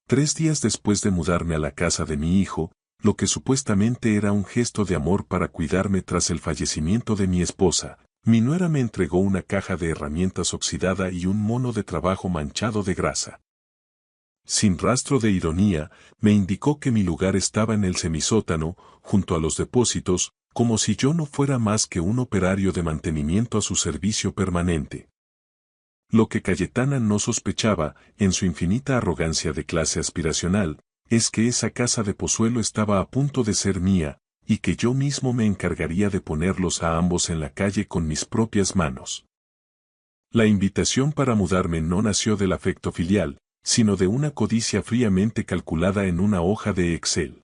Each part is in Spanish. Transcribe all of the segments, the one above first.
3 días después de mudarme a la casa de mi hijo, lo que supuestamente era un gesto de amor para cuidarme tras el fallecimiento de mi esposa, mi nuera me entregó una caja de herramientas oxidada y un mono de trabajo manchado de grasa. Sin rastro de ironía, me indicó que mi lugar estaba en el semisótano, junto a los depósitos, como si yo no fuera más que un operario de mantenimiento a su servicio permanente. Lo que Cayetana no sospechaba, en su infinita arrogancia de clase aspiracional, es que esa casa de Pozuelo estaba a punto de ser mía, y que yo mismo me encargaría de ponerlos a ambos en la calle con mis propias manos. La invitación para mudarme no nació del afecto filial, sino de una codicia fríamente calculada en una hoja de Excel.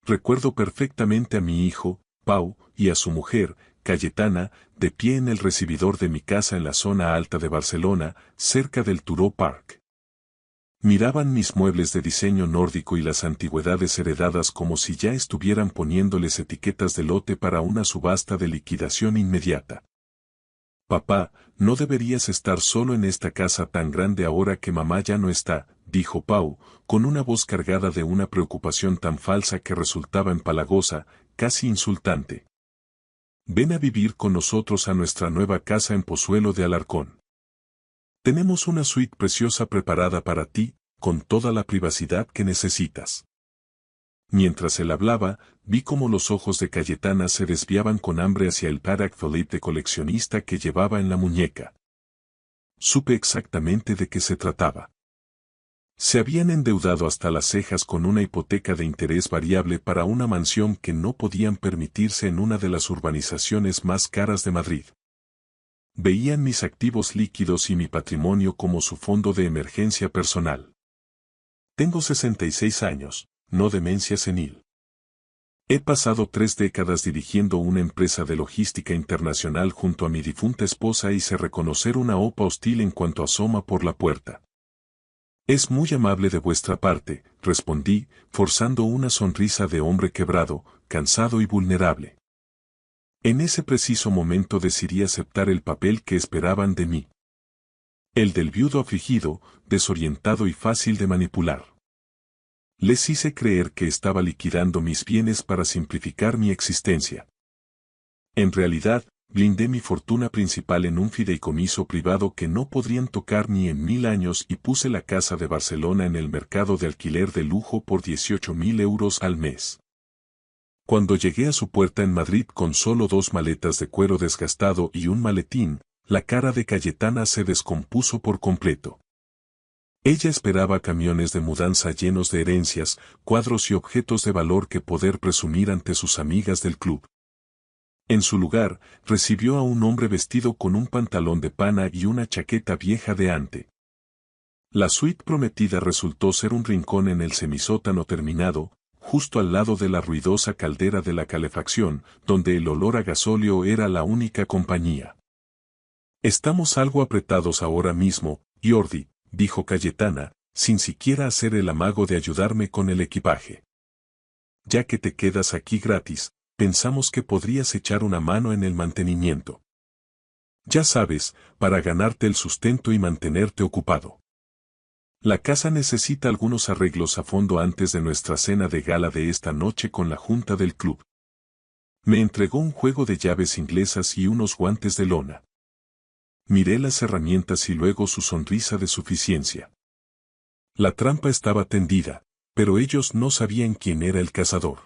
Recuerdo perfectamente a mi hijo, Pau, y a su mujer, Cayetana, de pie en el recibidor de mi casa en la zona alta de Barcelona, cerca del Turó Park. Miraban mis muebles de diseño nórdico y las antigüedades heredadas como si ya estuvieran poniéndoles etiquetas de lote para una subasta de liquidación inmediata. «Papá, no deberías estar solo en esta casa tan grande ahora que mamá ya no está», dijo Pau, con una voz cargada de una preocupación tan falsa que resultaba empalagosa, casi insultante. «Ven a vivir con nosotros a nuestra nueva casa en Pozuelo de Alarcón. Tenemos una suite preciosa preparada para ti, con toda la privacidad que necesitas». Mientras él hablaba, vi cómo los ojos de Cayetana se desviaban con hambre hacia el Patek Philippe de coleccionista que llevaba en la muñeca. Supe exactamente de qué se trataba. Se habían endeudado hasta las cejas con una hipoteca de interés variable para una mansión que no podían permitirse en una de las urbanizaciones más caras de Madrid. Veían mis activos líquidos y mi patrimonio como su fondo de emergencia personal. Tengo 66 años, no demencia senil. He pasado 3 décadas dirigiendo una empresa de logística internacional junto a mi difunta esposa y sé reconocer una OPA hostil en cuanto asoma por la puerta. «Es muy amable de vuestra parte», respondí, forzando una sonrisa de hombre quebrado, cansado y vulnerable. En ese preciso momento decidí aceptar el papel que esperaban de mí. El del viudo afligido, desorientado y fácil de manipular. Les hice creer que estaba liquidando mis bienes para simplificar mi existencia. En realidad, blindé mi fortuna principal en un fideicomiso privado que no podrían tocar ni en 1000 años y puse la casa de Barcelona en el mercado de alquiler de lujo por 18.000 euros al mes. Cuando llegué a su puerta en Madrid con solo 2 maletas de cuero desgastado y un maletín, la cara de Cayetana se descompuso por completo. Ella esperaba camiones de mudanza llenos de herencias, cuadros y objetos de valor que poder presumir ante sus amigas del club. En su lugar, recibió a un hombre vestido con un pantalón de pana y una chaqueta vieja de ante. La suite prometida resultó ser un rincón en el semisótano terminado, justo al lado de la ruidosa caldera de la calefacción, donde el olor a gasóleo era la única compañía. «Estamos algo apretados ahora mismo, Jordi», dijo Cayetana, sin siquiera hacer el amago de ayudarme con el equipaje. «Ya que te quedas aquí gratis, pensamos que podrías echar una mano en el mantenimiento. Ya sabes, para ganarte el sustento y mantenerte ocupado. La casa necesita algunos arreglos a fondo antes de nuestra cena de gala de esta noche con la junta del club». Me entregó un juego de llaves inglesas y unos guantes de lona. Miré las herramientas y luego su sonrisa de suficiencia. La trampa estaba tendida, pero ellos no sabían quién era el cazador.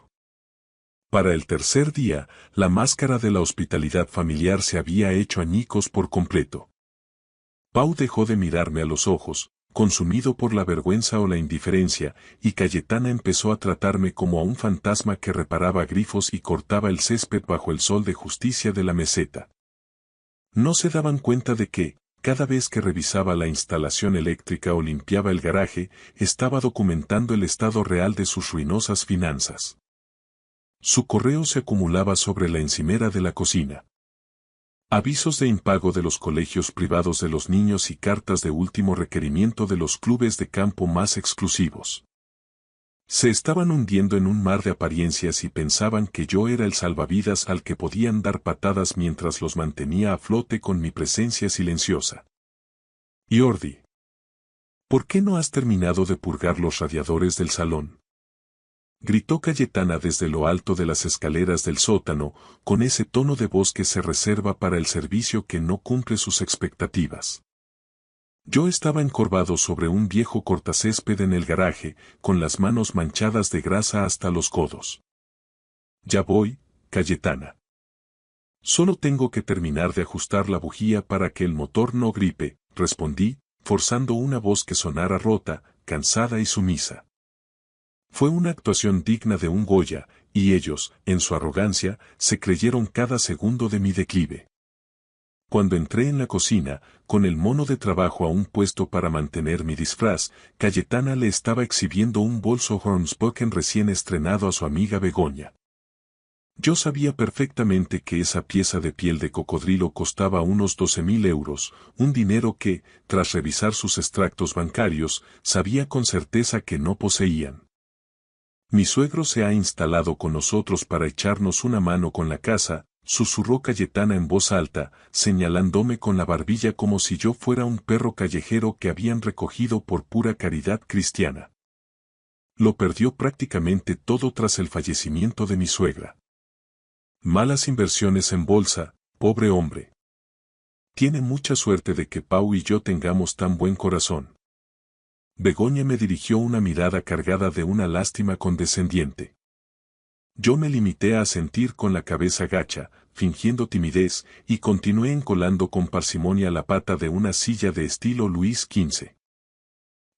Para el tercer día, la máscara de la hospitalidad familiar se había hecho añicos por completo. Pau dejó de mirarme a los ojos, consumido por la vergüenza o la indiferencia, y Cayetana empezó a tratarme como a un fantasma que reparaba grifos y cortaba el césped bajo el sol de justicia de la meseta. No se daban cuenta de que, cada vez que revisaba la instalación eléctrica o limpiaba el garaje, estaba documentando el estado real de sus ruinosas finanzas. Su correo se acumulaba sobre la encimera de la cocina. Avisos de impago de los colegios privados de los niños y cartas de último requerimiento de los clubes de campo más exclusivos. Se estaban hundiendo en un mar de apariencias y pensaban que yo era el salvavidas al que podían dar patadas mientras los mantenía a flote con mi presencia silenciosa. Jordi. ¿Por qué no has terminado de purgar los radiadores del salón? Gritó Cayetana desde lo alto de las escaleras del sótano, con ese tono de voz que se reserva para el servicio que no cumple sus expectativas. Yo estaba encorvado sobre un viejo cortacésped en el garaje, con las manos manchadas de grasa hasta los codos. Ya voy, Cayetana. Solo tengo que terminar de ajustar la bujía para que el motor no gripe, respondí, forzando una voz que sonara rota, cansada y sumisa. Fue una actuación digna de un Goya, y ellos, en su arrogancia, se creyeron cada segundo de mi declive. Cuando entré en la cocina, con el mono de trabajo aún puesto para mantener mi disfraz, Cayetana le estaba exhibiendo un bolso Hornspoken recién estrenado a su amiga Begoña. Yo sabía perfectamente que esa pieza de piel de cocodrilo costaba unos 12.000 euros, un dinero que, tras revisar sus extractos bancarios, sabía con certeza que no poseían. Mi suegro se ha instalado con nosotros para echarnos una mano con la casa, susurró Cayetana en voz alta, señalándome con la barbilla como si yo fuera un perro callejero que habían recogido por pura caridad cristiana. Lo perdió prácticamente todo tras el fallecimiento de mi suegra. Malas inversiones en bolsa, pobre hombre. Tiene mucha suerte de que Pau y yo tengamos tan buen corazón. Begoña me dirigió una mirada cargada de una lástima condescendiente. Yo me limité a asentir con la cabeza gacha, fingiendo timidez, y continué encolando con parsimonia la pata de una silla de estilo Luis XV.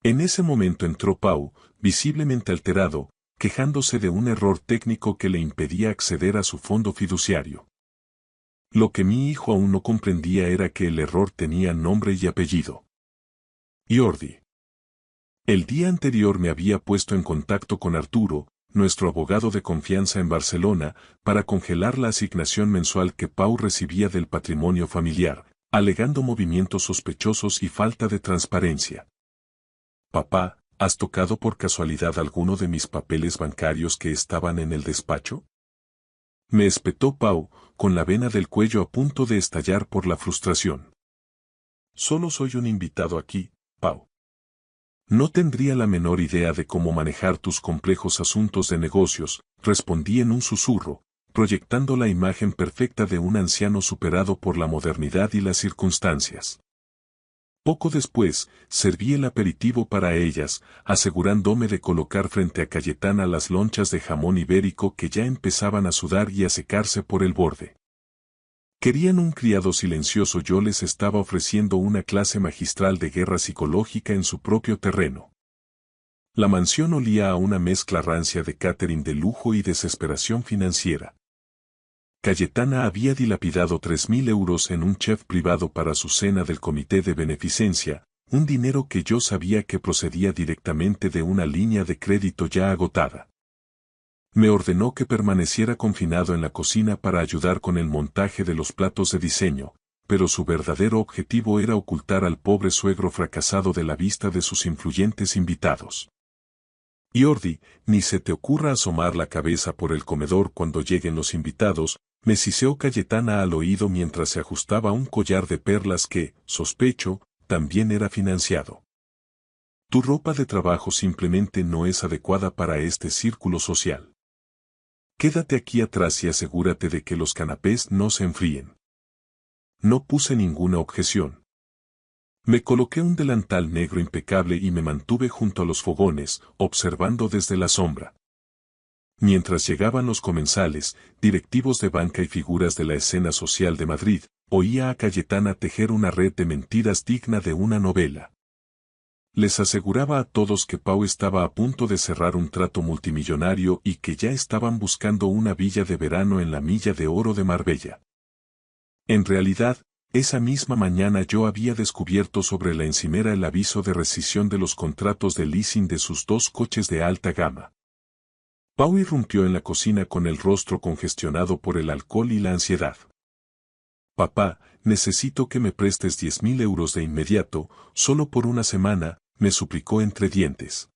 En ese momento entró Pau, visiblemente alterado, quejándose de un error técnico que le impedía acceder a su fondo fiduciario. Lo que mi hijo aún no comprendía era que el error tenía nombre y apellido. Jordi. El día anterior me había puesto en contacto con Arturo, nuestro abogado de confianza en Barcelona, para congelar la asignación mensual que Pau recibía del patrimonio familiar, alegando movimientos sospechosos y falta de transparencia. Papá, ¿has tocado por casualidad alguno de mis papeles bancarios que estaban en el despacho? Me espetó Pau, con la vena del cuello a punto de estallar por la frustración. Solo soy un invitado aquí, Pau. No tendría la menor idea de cómo manejar tus complejos asuntos de negocios, respondí en un susurro, proyectando la imagen perfecta de un anciano superado por la modernidad y las circunstancias. Poco después, serví el aperitivo para ellas, asegurándome de colocar frente a Cayetana las lonchas de jamón ibérico que ya empezaban a sudar y a secarse por el borde. Querían un criado silencioso, yo les estaba ofreciendo una clase magistral de guerra psicológica en su propio terreno. La mansión olía a una mezcla rancia de catering de lujo y desesperación financiera. Cayetana había dilapidado 3.000 euros en un chef privado para su cena del comité de beneficencia, un dinero que yo sabía que procedía directamente de una línea de crédito ya agotada. Me ordenó que permaneciera confinado en la cocina para ayudar con el montaje de los platos de diseño, pero su verdadero objetivo era ocultar al pobre suegro fracasado de la vista de sus influyentes invitados. Jordi, ni se te ocurra asomar la cabeza por el comedor cuando lleguen los invitados, me siseó Cayetana al oído mientras se ajustaba un collar de perlas que, sospecho, también era financiado. Tu ropa de trabajo simplemente no es adecuada para este círculo social. Quédate aquí atrás y asegúrate de que los canapés no se enfríen. No puse ninguna objeción. Me coloqué un delantal negro impecable y me mantuve junto a los fogones, observando desde la sombra. Mientras llegaban los comensales, directivos de banca y figuras de la escena social de Madrid, oía a Cayetana tejer una red de mentiras digna de una novela. Les aseguraba a todos que Pau estaba a punto de cerrar un trato multimillonario y que ya estaban buscando una villa de verano en la Milla de Oro de Marbella. En realidad, esa misma mañana yo había descubierto sobre la encimera el aviso de rescisión de los contratos de leasing de sus 2 coches de alta gama. Pau irrumpió en la cocina con el rostro congestionado por el alcohol y la ansiedad. Papá, necesito que me prestes 10.000 euros de inmediato, solo por una semana, me suplicó entre dientes.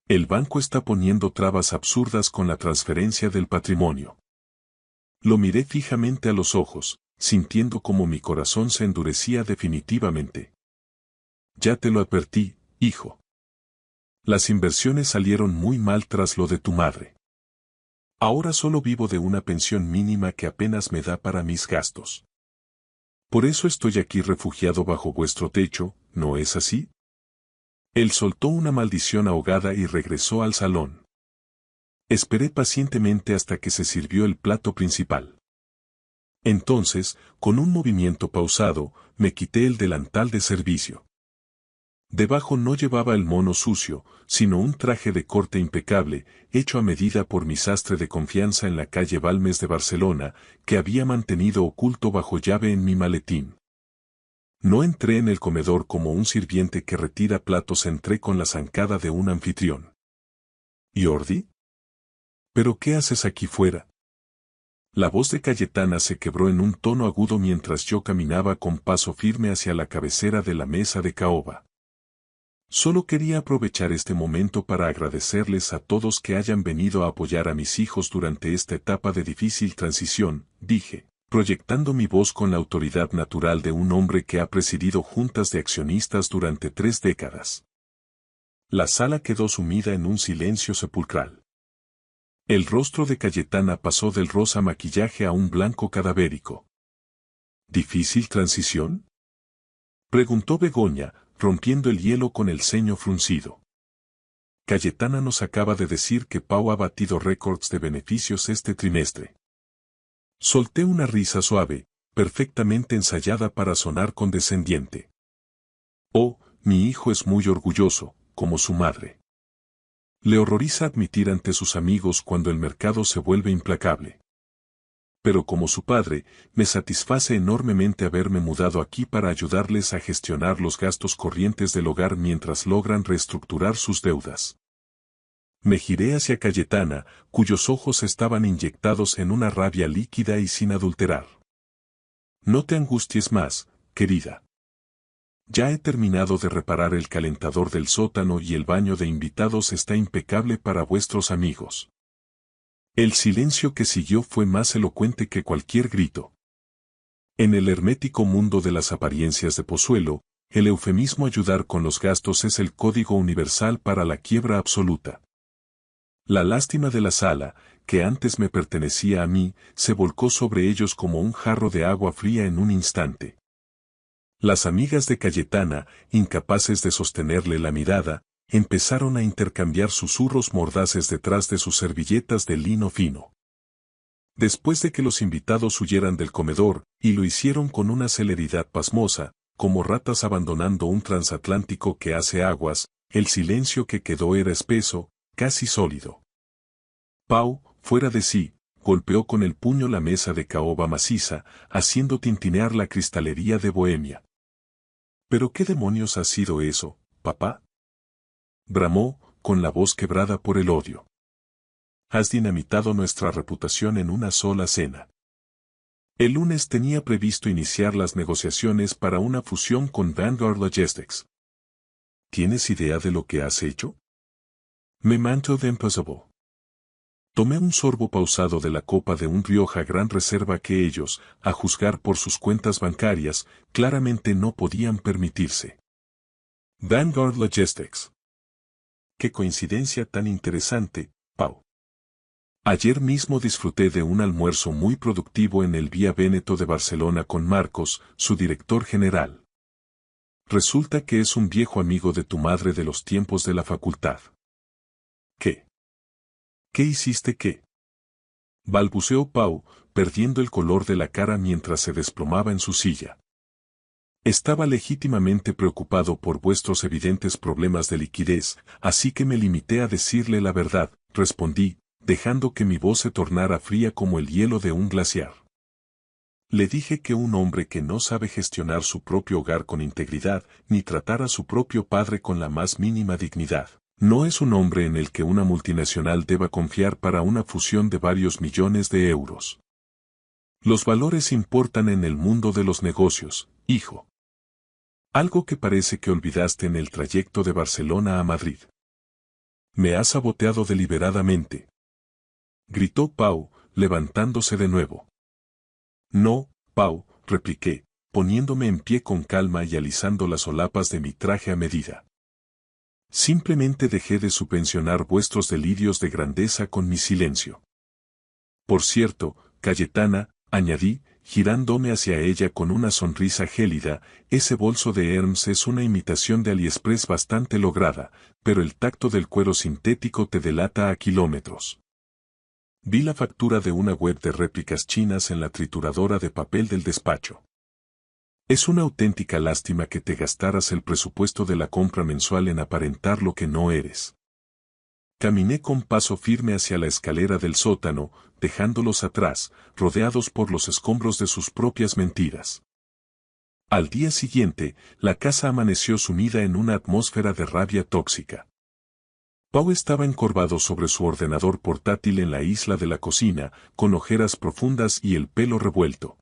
El banco está poniendo trabas absurdas con la transferencia del patrimonio. Lo miré fijamente a los ojos, sintiendo como mi corazón se endurecía definitivamente. Ya te lo advertí, hijo. Las inversiones salieron muy mal tras lo de tu madre. Ahora solo vivo de una pensión mínima que apenas me da para mis gastos. Por eso estoy aquí refugiado bajo vuestro techo, ¿no es así? Él soltó una maldición ahogada y regresó al salón. Esperé pacientemente hasta que se sirvió el plato principal. Entonces, con un movimiento pausado, me quité el delantal de servicio. Debajo no llevaba el mono sucio, sino un traje de corte impecable, hecho a medida por mi sastre de confianza en la calle Balmes de Barcelona, que había mantenido oculto bajo llave en mi maletín. No entré en el comedor como un sirviente que retira platos, entré con la zancada de un anfitrión. ¿Jordi? ¿Pero qué haces aquí fuera? La voz de Cayetana se quebró en un tono agudo mientras yo caminaba con paso firme hacia la cabecera de la mesa de caoba. Solo quería aprovechar este momento para agradecerles a todos que hayan venido a apoyar a mis hijos durante esta etapa de difícil transición, dije, proyectando mi voz con la autoridad natural de un hombre que ha presidido juntas de accionistas durante 3 décadas. La sala quedó sumida en un silencio sepulcral. El rostro de Cayetana pasó del rosa maquillaje a un blanco cadavérico. ¿Difícil transición?, preguntó Begoña, rompiendo el hielo con el ceño fruncido. Cayetana nos acaba de decir que Pau ha batido récords de beneficios este trimestre. Solté una risa suave, perfectamente ensayada para sonar condescendiente. Oh, mi hijo es muy orgulloso, como su madre. Le horroriza admitir ante sus amigos cuando el mercado se vuelve implacable. Pero como su padre, me satisface enormemente haberme mudado aquí para ayudarles a gestionar los gastos corrientes del hogar mientras logran reestructurar sus deudas. Me giré hacia Cayetana, cuyos ojos estaban inyectados en una rabia líquida y sin adulterar. No te angusties más, querida. Ya he terminado de reparar el calentador del sótano y el baño de invitados está impecable para vuestros amigos. El silencio que siguió fue más elocuente que cualquier grito. En el hermético mundo de las apariencias de Pozuelo, el eufemismo ayudar con los gastos es el código universal para la quiebra absoluta. La lástima de la sala, que antes me pertenecía a mí, se volcó sobre ellos como un jarro de agua fría en un instante. Las amigas de Cayetana, incapaces de sostenerle la mirada, empezaron a intercambiar susurros mordaces detrás de sus servilletas de lino fino. Después de que los invitados huyeran del comedor, y lo hicieron con una celeridad pasmosa, como ratas abandonando un transatlántico que hace aguas, el silencio que quedó era espeso, casi sólido. Pau, fuera de sí, golpeó con el puño la mesa de caoba maciza, haciendo tintinear la cristalería de Bohemia. ¿Pero qué demonios ha sido eso, papá?, bramó, con la voz quebrada por el odio. Has dinamitado nuestra reputación en una sola cena. El lunes tenía previsto iniciar las negociaciones para una fusión con Vanguard Logistics. ¿Tienes idea de lo que has hecho? Me manto de impossible. Tomé un sorbo pausado de la copa de un Rioja Gran Reserva que ellos, a juzgar por sus cuentas bancarias, claramente no podían permitirse. Vanguard Logistics. Qué coincidencia tan interesante, Pau. Ayer mismo disfruté de un almuerzo muy productivo en el Vía Véneto de Barcelona con Marcos, su director general. Resulta que es un viejo amigo de tu madre de los tiempos de la facultad. ¿Qué? ¿Qué hiciste qué?, balbuceó Pau, perdiendo el color de la cara mientras se desplomaba en su silla. Estaba legítimamente preocupado por vuestros evidentes problemas de liquidez, así que me limité a decirle la verdad, respondí, dejando que mi voz se tornara fría como el hielo de un glaciar. Le dije que un hombre que no sabe gestionar su propio hogar con integridad, ni tratar a su propio padre con la más mínima dignidad, no es un hombre en el que una multinacional deba confiar para una fusión de varios millones de euros. Los valores importan en el mundo de los negocios, hijo. Algo que parece que olvidaste en el trayecto de Barcelona a Madrid. Me has saboteado deliberadamente, gritó Pau, levantándose de nuevo. No, Pau, repliqué, poniéndome en pie con calma y alisando las solapas de mi traje a medida. Simplemente dejé de subvencionar vuestros delirios de grandeza con mi silencio. Por cierto, Cayetana, añadí, girándome hacia ella con una sonrisa gélida, ese bolso de Hermes es una imitación de AliExpress bastante lograda, pero el tacto del cuero sintético te delata a kilómetros. Vi la factura de una web de réplicas chinas en la trituradora de papel del despacho. Es una auténtica lástima que te gastaras el presupuesto de la compra mensual en aparentar lo que no eres. Caminé con paso firme hacia la escalera del sótano, dejándolos atrás, rodeados por los escombros de sus propias mentiras. Al día siguiente, la casa amaneció sumida en una atmósfera de rabia tóxica. Pau estaba encorvado sobre su ordenador portátil en la isla de la cocina, con ojeras profundas y el pelo revuelto.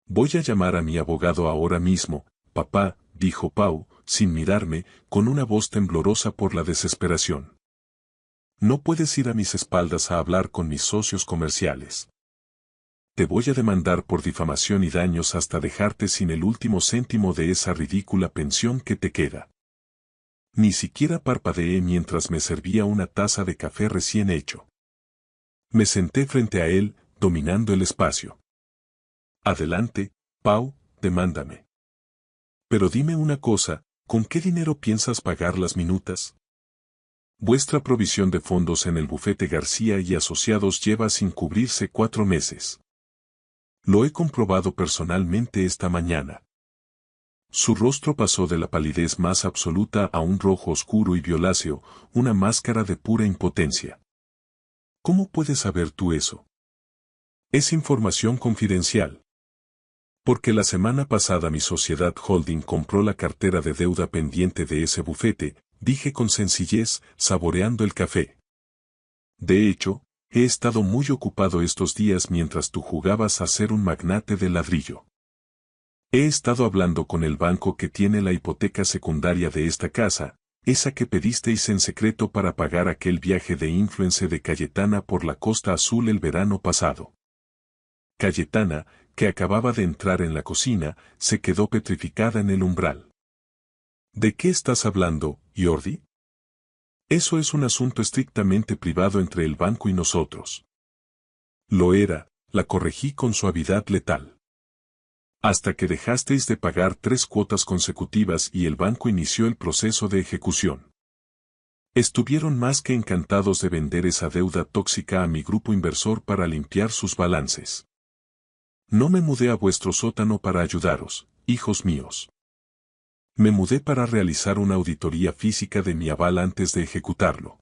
Voy a llamar a mi abogado ahora mismo, papá, dijo Pau, sin mirarme, con una voz temblorosa por la desesperación. No puedes ir a mis espaldas a hablar con mis socios comerciales. Te voy a demandar por difamación y daños hasta dejarte sin el último céntimo de esa ridícula pensión que te queda. Ni siquiera parpadeé mientras me servía una taza de café recién hecho. Me senté frente a él, dominando el espacio. Adelante, Pau, demándame. Pero dime una cosa, ¿con qué dinero piensas pagar las minutas? Vuestra provisión de fondos en el bufete García y Asociados lleva sin cubrirse 4 meses. Lo he comprobado personalmente esta mañana. Su rostro pasó de la palidez más absoluta a un rojo oscuro y violáceo, una máscara de pura impotencia. ¿Cómo puedes saber tú eso? Es información confidencial. Porque la semana pasada mi sociedad holding compró la cartera de deuda pendiente de ese bufete, dije con sencillez, saboreando el café. De hecho, he estado muy ocupado estos días mientras tú jugabas a ser un magnate de ladrillo. He estado hablando con el banco que tiene la hipoteca secundaria de esta casa, esa que pedisteis en secreto para pagar aquel viaje de influencer de Cayetana por la Costa Azul el verano pasado. Cayetana, que acababa de entrar en la cocina, se quedó petrificada en el umbral. ¿De qué estás hablando, Jordi? Eso es un asunto estrictamente privado entre el banco y nosotros. Lo era, la corregí con suavidad letal. Hasta que dejasteis de pagar 3 cuotas consecutivas y el banco inició el proceso de ejecución. Estuvieron más que encantados de vender esa deuda tóxica a mi grupo inversor para limpiar sus balances. No me mudé a vuestro sótano para ayudaros, hijos míos. Me mudé para realizar una auditoría física de mi aval antes de ejecutarlo.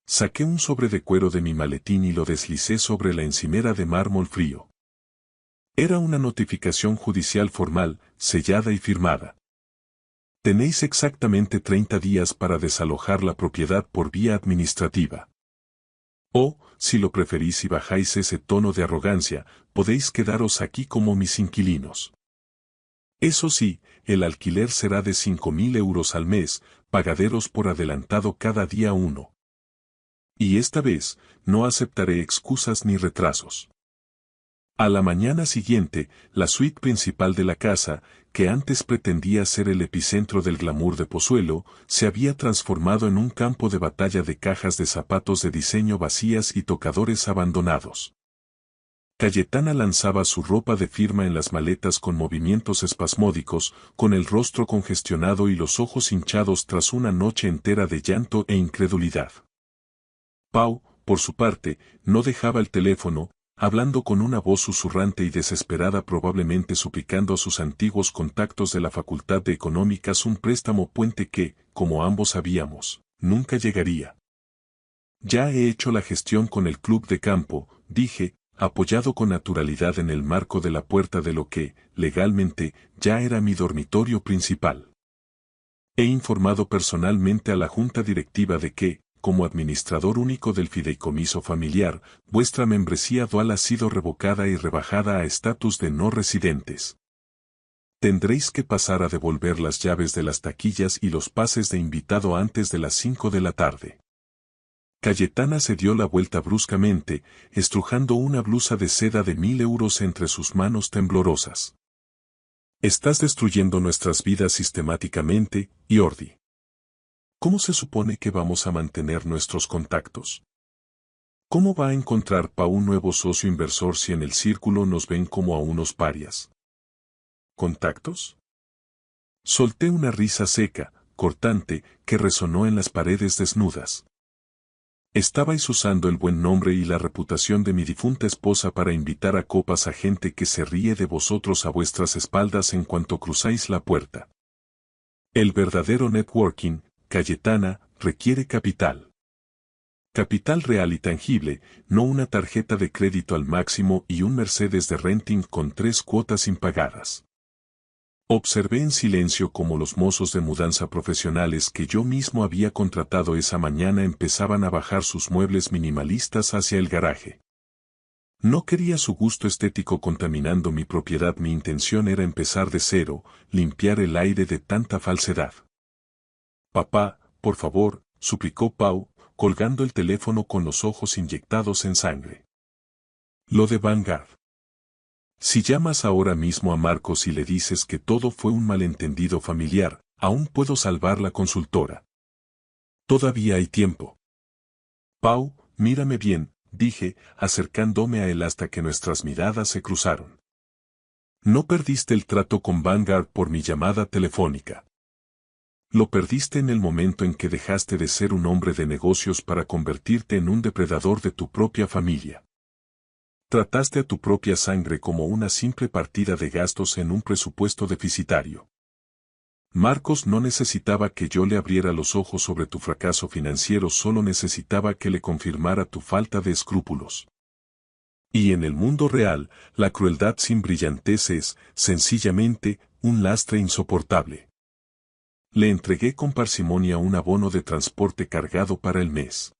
Saqué un sobre de cuero de mi maletín y lo deslicé sobre la encimera de mármol frío. Era una notificación judicial formal, sellada y firmada. Tenéis exactamente 30 días para desalojar la propiedad por vía administrativa. O, si lo preferís y bajáis ese tono de arrogancia, podéis quedaros aquí como mis inquilinos. Eso sí, el alquiler será de 5.000 euros al mes, pagaderos por adelantado cada día 1. Y esta vez, no aceptaré excusas ni retrasos. A la mañana siguiente, la suite principal de la casa, que antes pretendía ser el epicentro del glamour de Pozuelo, se había transformado en un campo de batalla de cajas de zapatos de diseño vacías y tocadores abandonados. Cayetana lanzaba su ropa de firma en las maletas con movimientos espasmódicos, con el rostro congestionado y los ojos hinchados tras una noche entera de llanto e incredulidad. Pau, por su parte, no dejaba el teléfono, hablando con una voz susurrante y desesperada, probablemente suplicando a sus antiguos contactos de la Facultad de Económicas un préstamo puente que, como ambos sabíamos, nunca llegaría. Ya he hecho la gestión con el club de campo, dije, apoyado con naturalidad en el marco de la puerta de lo que, legalmente, ya era mi dormitorio principal. He informado personalmente a la junta directiva de que, como administrador único del fideicomiso familiar, vuestra membresía dual ha sido revocada y rebajada a estatus de no residentes. Tendréis que pasar a devolver las llaves de las taquillas y los pases de invitado antes de las 5 de la tarde. Cayetana se dio la vuelta bruscamente, estrujando una blusa de seda de 1.000 euros entre sus manos temblorosas. Estás destruyendo nuestras vidas sistemáticamente, Jordi. ¿Cómo se supone que vamos a mantener nuestros contactos? ¿Cómo va a encontrar Pau un nuevo socio inversor si en el círculo nos ven como a unos parias? ¿Contactos? Solté una risa seca, cortante, que resonó en las paredes desnudas. Estabais usando el buen nombre y la reputación de mi difunta esposa para invitar a copas a gente que se ríe de vosotros a vuestras espaldas en cuanto cruzáis la puerta. El verdadero networking, Cayetana, requiere capital. Capital real y tangible, no una tarjeta de crédito al máximo y un Mercedes de renting con 3 cuotas impagadas. Observé en silencio cómo los mozos de mudanza profesionales que yo mismo había contratado esa mañana empezaban a bajar sus muebles minimalistas hacia el garaje. No quería su gusto estético contaminando mi propiedad, mi intención era empezar de cero, limpiar el aire de tanta falsedad. Papá, por favor, suplicó Pau, colgando el teléfono con los ojos inyectados en sangre. Lo de Vanguard. Si llamas ahora mismo a Marcos y le dices que todo fue un malentendido familiar, aún puedo salvar la consultora. Todavía hay tiempo. Pau, mírame bien, dije, acercándome a él hasta que nuestras miradas se cruzaron. No perdiste el trato con Vanguard por mi llamada telefónica. Lo perdiste en el momento en que dejaste de ser un hombre de negocios para convertirte en un depredador de tu propia familia. Trataste a tu propia sangre como una simple partida de gastos en un presupuesto deficitario. Marcos no necesitaba que yo le abriera los ojos sobre tu fracaso financiero, solo necesitaba que le confirmara tu falta de escrúpulos. Y en el mundo real, la crueldad sin brillantez es, sencillamente, un lastre insoportable. Le entregué con parsimonia un abono de transporte cargado para el mes.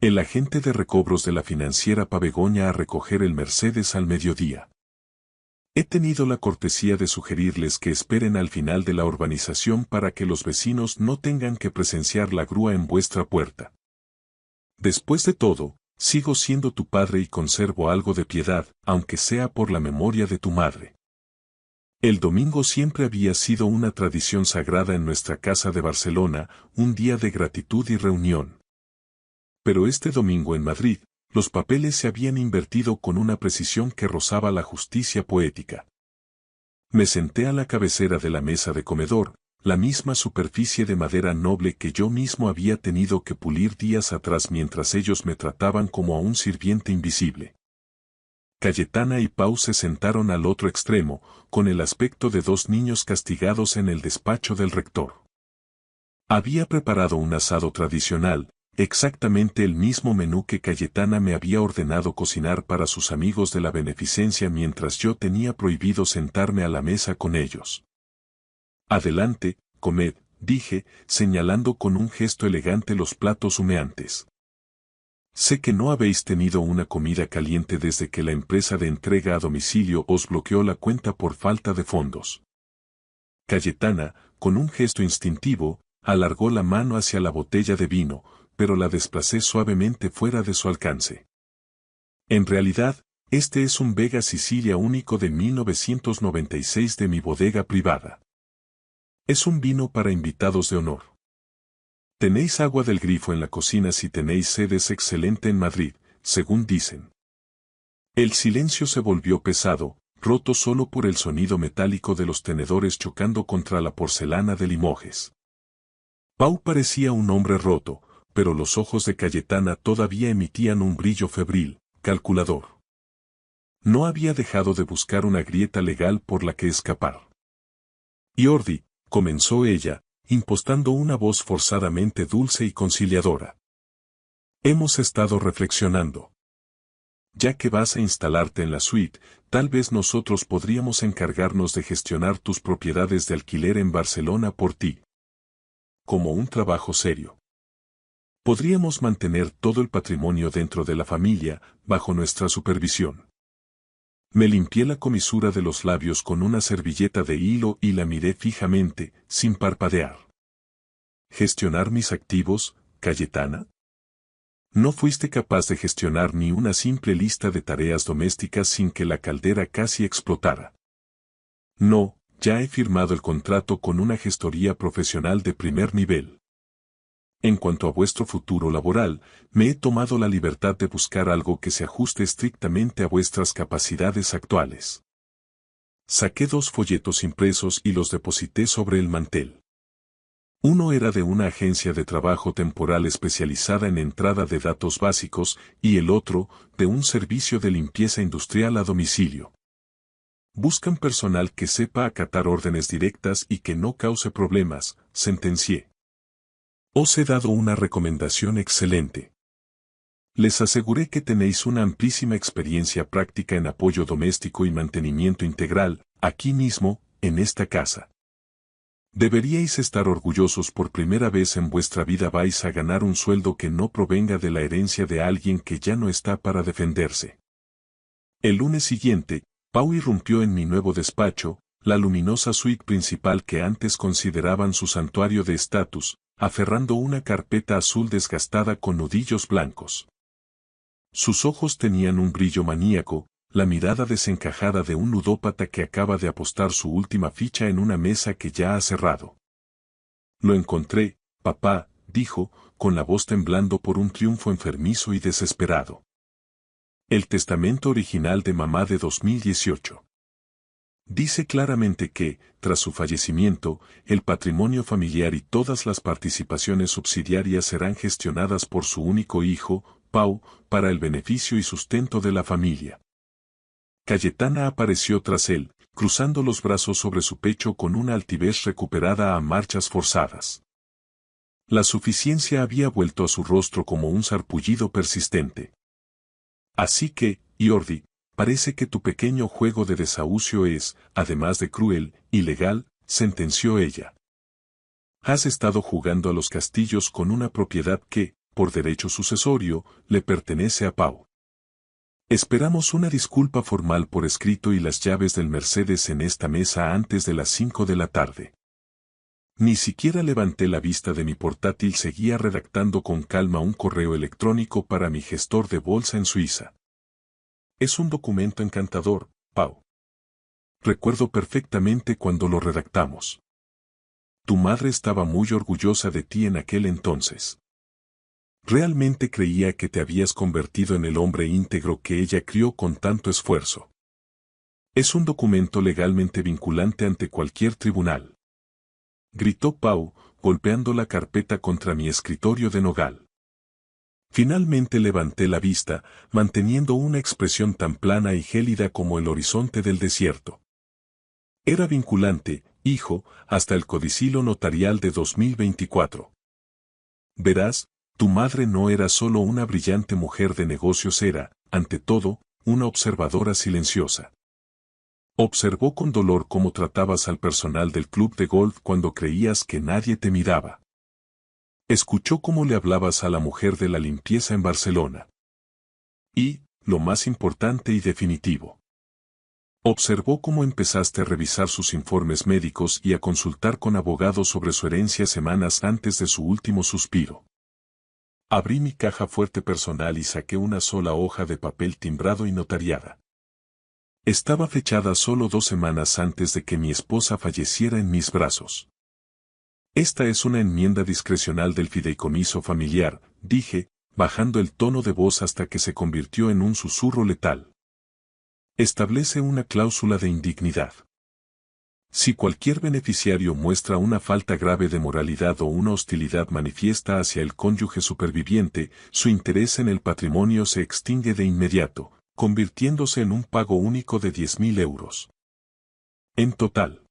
El agente de recobros de la financiera Pabegoña a recoger el Mercedes al mediodía. He tenido la cortesía de sugerirles que esperen al final de la urbanización para que los vecinos no tengan que presenciar la grúa en vuestra puerta. Después de todo, sigo siendo tu padre y conservo algo de piedad, aunque sea por la memoria de tu madre. El domingo siempre había sido una tradición sagrada en nuestra casa de Barcelona, un día de gratitud y reunión. Pero este domingo en Madrid, los papeles se habían invertido con una precisión que rozaba la justicia poética. Me senté a la cabecera de la mesa de comedor, la misma superficie de madera noble que yo mismo había tenido que pulir días atrás mientras ellos me trataban como a un sirviente invisible. Cayetana y Pau se sentaron al otro extremo, con el aspecto de 2 niños castigados en el despacho del rector. Había preparado un asado tradicional, exactamente el mismo menú que Cayetana me había ordenado cocinar para sus amigos de la beneficencia mientras yo tenía prohibido sentarme a la mesa con ellos. Adelante, comed, dije, señalando con un gesto elegante los platos humeantes. Sé que no habéis tenido una comida caliente desde que la empresa de entrega a domicilio os bloqueó la cuenta por falta de fondos. Cayetana, con un gesto instintivo, alargó la mano hacia la botella de vino, pero la desplacé suavemente fuera de su alcance. En realidad, este es un Vega Sicilia único de 1996 de mi bodega privada. Es un vino para invitados de honor. Tenéis agua del grifo en la cocina si tenéis sed, es excelente en Madrid, según dicen. El silencio se volvió pesado, roto solo por el sonido metálico de los tenedores chocando contra la porcelana de Limoges. Pau parecía un hombre roto, pero los ojos de Cayetana todavía emitían un brillo febril, calculador. No había dejado de buscar una grieta legal por la que escapar. Jordi, comenzó ella, impostando una voz forzadamente dulce y conciliadora. Hemos estado reflexionando. Ya que vas a instalarte en la suite, tal vez nosotros podríamos encargarnos de gestionar tus propiedades de alquiler en Barcelona por ti. Como un trabajo serio. Podríamos mantener todo el patrimonio dentro de la familia, bajo nuestra supervisión. Me limpié la comisura de los labios con una servilleta de hilo y la miré fijamente, sin parpadear. ¿Gestionar mis activos, Cayetana? No fuiste capaz de gestionar ni una simple lista de tareas domésticas sin que la caldera casi explotara. No, ya he firmado el contrato con una gestoría profesional de primer nivel. En cuanto a vuestro futuro laboral, me he tomado la libertad de buscar algo que se ajuste estrictamente a vuestras capacidades actuales. Saqué 2 folletos impresos y los deposité sobre el mantel. Uno era de una agencia de trabajo temporal especializada en entrada de datos básicos y el otro, de un servicio de limpieza industrial a domicilio. Buscan personal que sepa acatar órdenes directas y que no cause problemas, sentencié. Os he dado una recomendación excelente. Les aseguré que tenéis una amplísima experiencia práctica en apoyo doméstico y mantenimiento integral, aquí mismo, en esta casa. Deberíais estar orgullosos. Por primera vez en vuestra vida vais a ganar un sueldo que no provenga de la herencia de alguien que ya no está para defenderse. El lunes siguiente, Pau irrumpió en mi nuevo despacho, la luminosa suite principal que antes consideraban su santuario de estatus, aferrando una carpeta azul desgastada con nudillos blancos. Sus ojos tenían un brillo maníaco, la mirada desencajada de un ludópata que acaba de apostar su última ficha en una mesa que ya ha cerrado. Lo encontré, papá, dijo, con la voz temblando por un triunfo enfermizo y desesperado. El testamento original de mamá de 2018. Dice claramente que, tras su fallecimiento, el patrimonio familiar y todas las participaciones subsidiarias serán gestionadas por su único hijo, Pau, para el beneficio y sustento de la familia. Cayetana apareció tras él, cruzando los brazos sobre su pecho con una altivez recuperada a marchas forzadas. La suficiencia había vuelto a su rostro como un sarpullido persistente. Así que, Jordi, parece que tu pequeño juego de desahucio es, además de cruel, ilegal, sentenció ella. Has estado jugando a los castillos con una propiedad que, por derecho sucesorio, le pertenece a Pau. Esperamos una disculpa formal por escrito y las llaves del Mercedes en esta mesa antes de las 5 de la tarde. Ni siquiera levanté la vista de mi portátil, seguía redactando con calma un correo electrónico para mi gestor de bolsa en Suiza. Es un documento encantador, Pau. Recuerdo perfectamente cuando lo redactamos. Tu madre estaba muy orgullosa de ti en aquel entonces. Realmente creía que te habías convertido en el hombre íntegro que ella crió con tanto esfuerzo. Es un documento legalmente vinculante ante cualquier tribunal. Gritó Pau, golpeando la carpeta contra mi escritorio de nogal. Finalmente levanté la vista, manteniendo una expresión tan plana y gélida como el horizonte del desierto. Era vinculante, hijo, hasta el codicilo notarial de 2024. Verás, tu madre no era solo una brillante mujer de negocios, era, ante todo, una observadora silenciosa. Observó con dolor cómo tratabas al personal del club de golf cuando creías que nadie te miraba. Escuchó cómo le hablabas a la mujer de la limpieza en Barcelona. Y, lo más importante y definitivo, observó cómo empezaste a revisar sus informes médicos y a consultar con abogados sobre su herencia semanas antes de su último suspiro. Abrí mi caja fuerte personal y saqué una sola hoja de papel timbrado y notariada. Estaba fechada solo 2 semanas antes de que mi esposa falleciera en mis brazos. Esta es una enmienda discrecional del fideicomiso familiar, dije, bajando el tono de voz hasta que se convirtió en un susurro letal. Establece una cláusula de indignidad. Si cualquier beneficiario muestra una falta grave de moralidad o una hostilidad manifiesta hacia el cónyuge superviviente, su interés en el patrimonio se extingue de inmediato, convirtiéndose en un pago único de 10.000 euros. En total.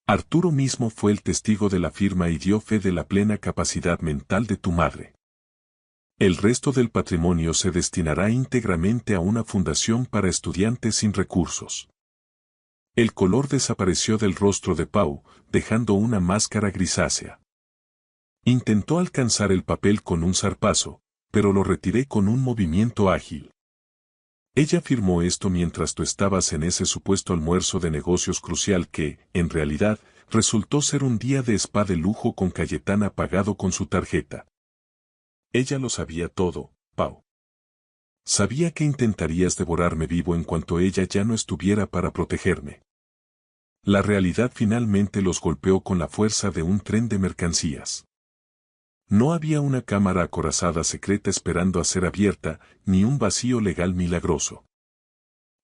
Arturo mismo fue el testigo de la firma y dio fe de la plena capacidad mental de tu madre. El resto del patrimonio se destinará íntegramente a una fundación para estudiantes sin recursos. El color desapareció del rostro de Pau, dejando una máscara grisácea. Intentó alcanzar el papel con un zarpazo, pero lo retiré con un movimiento ágil. Ella firmó esto mientras tú estabas en ese supuesto almuerzo de negocios crucial que, en realidad, resultó ser un día de spa de lujo con Cayetana pagado con su tarjeta. Ella lo sabía todo, Pau. Sabía que intentarías devorarme vivo en cuanto ella ya no estuviera para protegerme. La realidad finalmente los golpeó con la fuerza de un tren de mercancías. No había una cámara acorazada secreta esperando a ser abierta, ni un vacío legal milagroso.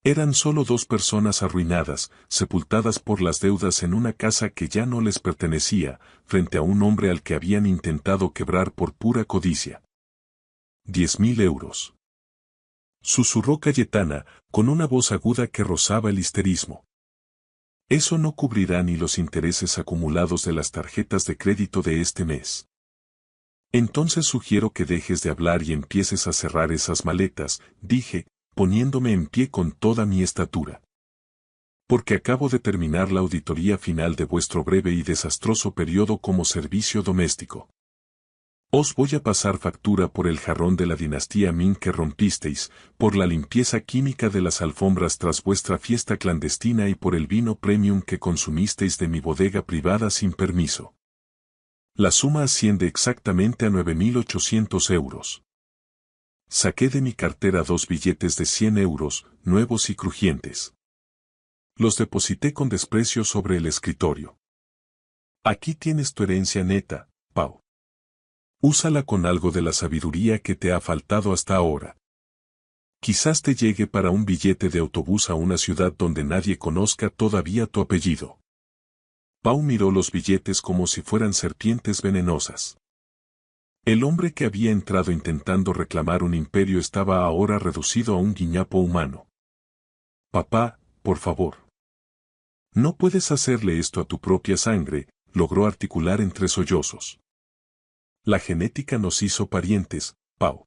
Eran solo dos personas arruinadas, sepultadas por las deudas en una casa que ya no les pertenecía, frente a un hombre al que habían intentado quebrar por pura codicia. 10.000 euros. Susurró Cayetana, con una voz aguda que rozaba el histerismo. Eso no cubrirá ni los intereses acumulados de las tarjetas de crédito de este mes. Entonces sugiero que dejes de hablar y empieces a cerrar esas maletas, dije, poniéndome en pie con toda mi estatura. Porque acabo de terminar la auditoría final de vuestro breve y desastroso periodo como servicio doméstico. Os voy a pasar factura por el jarrón de la dinastía Ming que rompisteis, por la limpieza química de las alfombras tras vuestra fiesta clandestina y por el vino premium que consumisteis de mi bodega privada sin permiso. La suma asciende exactamente a 9.800 euros. Saqué de mi cartera 2 billetes de 100 euros, nuevos y crujientes. Los deposité con desprecio sobre el escritorio. Aquí tienes tu herencia neta, Pau. Úsala con algo de la sabiduría que te ha faltado hasta ahora. Quizás te llegue para un billete de autobús a una ciudad donde nadie conozca todavía tu apellido. Pau miró los billetes como si fueran serpientes venenosas. El hombre que había entrado intentando reclamar un imperio estaba ahora reducido a un guiñapo humano. Papá, por favor. No puedes hacerle esto a tu propia sangre, logró articular entre sollozos. La genética nos hizo parientes, Pau.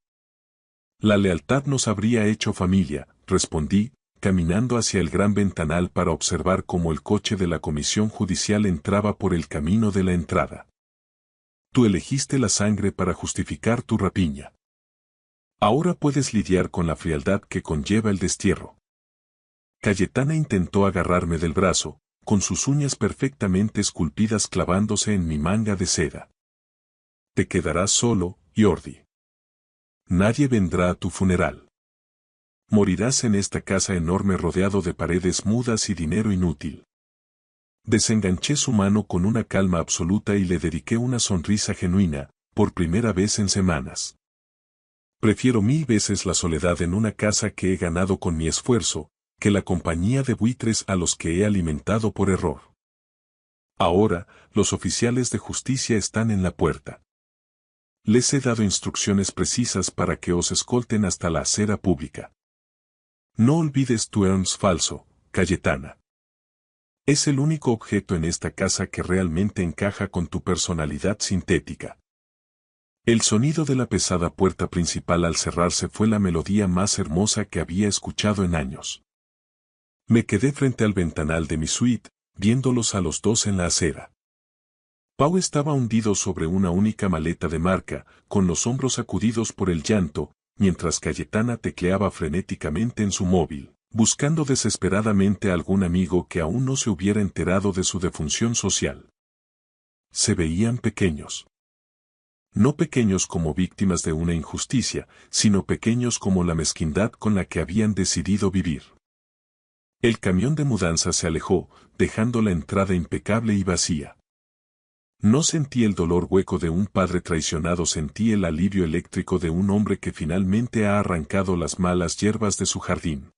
La lealtad nos habría hecho familia, respondí, caminando hacia el gran ventanal para observar cómo el coche de la comisión judicial entraba por el camino de la entrada. Tú elegiste la sangre para justificar tu rapiña. Ahora puedes lidiar con la frialdad que conlleva el destierro. Cayetana intentó agarrarme del brazo, con sus uñas perfectamente esculpidas clavándose en mi manga de seda. Te quedarás solo, Jordi. Nadie vendrá a tu funeral. Morirás en esta casa enorme rodeado de paredes mudas y dinero inútil. Desenganché su mano con una calma absoluta y le dediqué una sonrisa genuina, por primera vez en semanas. Prefiero 1000 veces la soledad en una casa que he ganado con mi esfuerzo, que la compañía de buitres a los que he alimentado por error. Ahora, los oficiales de justicia están en la puerta. Les he dado instrucciones precisas para que os escolten hasta la acera pública. No olvides tu Ernst falso, Cayetana. Es el único objeto en esta casa que realmente encaja con tu personalidad sintética. El sonido de la pesada puerta principal al cerrarse fue la melodía más hermosa que había escuchado en años. Me quedé frente al ventanal de mi suite, viéndolos a los dos en la acera. Pau estaba hundido sobre una única maleta de marca, con los hombros sacudidos por el llanto, mientras Cayetana tecleaba frenéticamente en su móvil, buscando desesperadamente a algún amigo que aún no se hubiera enterado de su defunción social. Se veían pequeños. No pequeños como víctimas de una injusticia, sino pequeños como la mezquindad con la que habían decidido vivir. El camión de mudanza se alejó, dejando la entrada impecable y vacía. No sentí el dolor hueco de un padre traicionado, sentí el alivio eléctrico de un hombre que finalmente ha arrancado las malas hierbas de su jardín.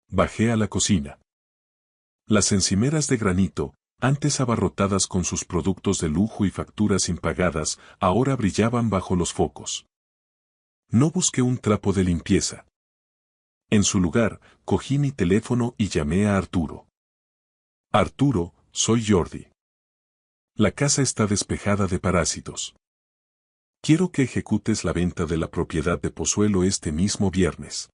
Bajé a la cocina. Las encimeras de granito, antes abarrotadas con sus productos de lujo y facturas impagadas, ahora brillaban bajo los focos. No busqué un trapo de limpieza. En su lugar, cogí mi teléfono y llamé a Arturo. Arturo, soy Jordi. La casa está despejada de parásitos. Quiero que ejecutes la venta de la propiedad de Pozuelo este mismo viernes.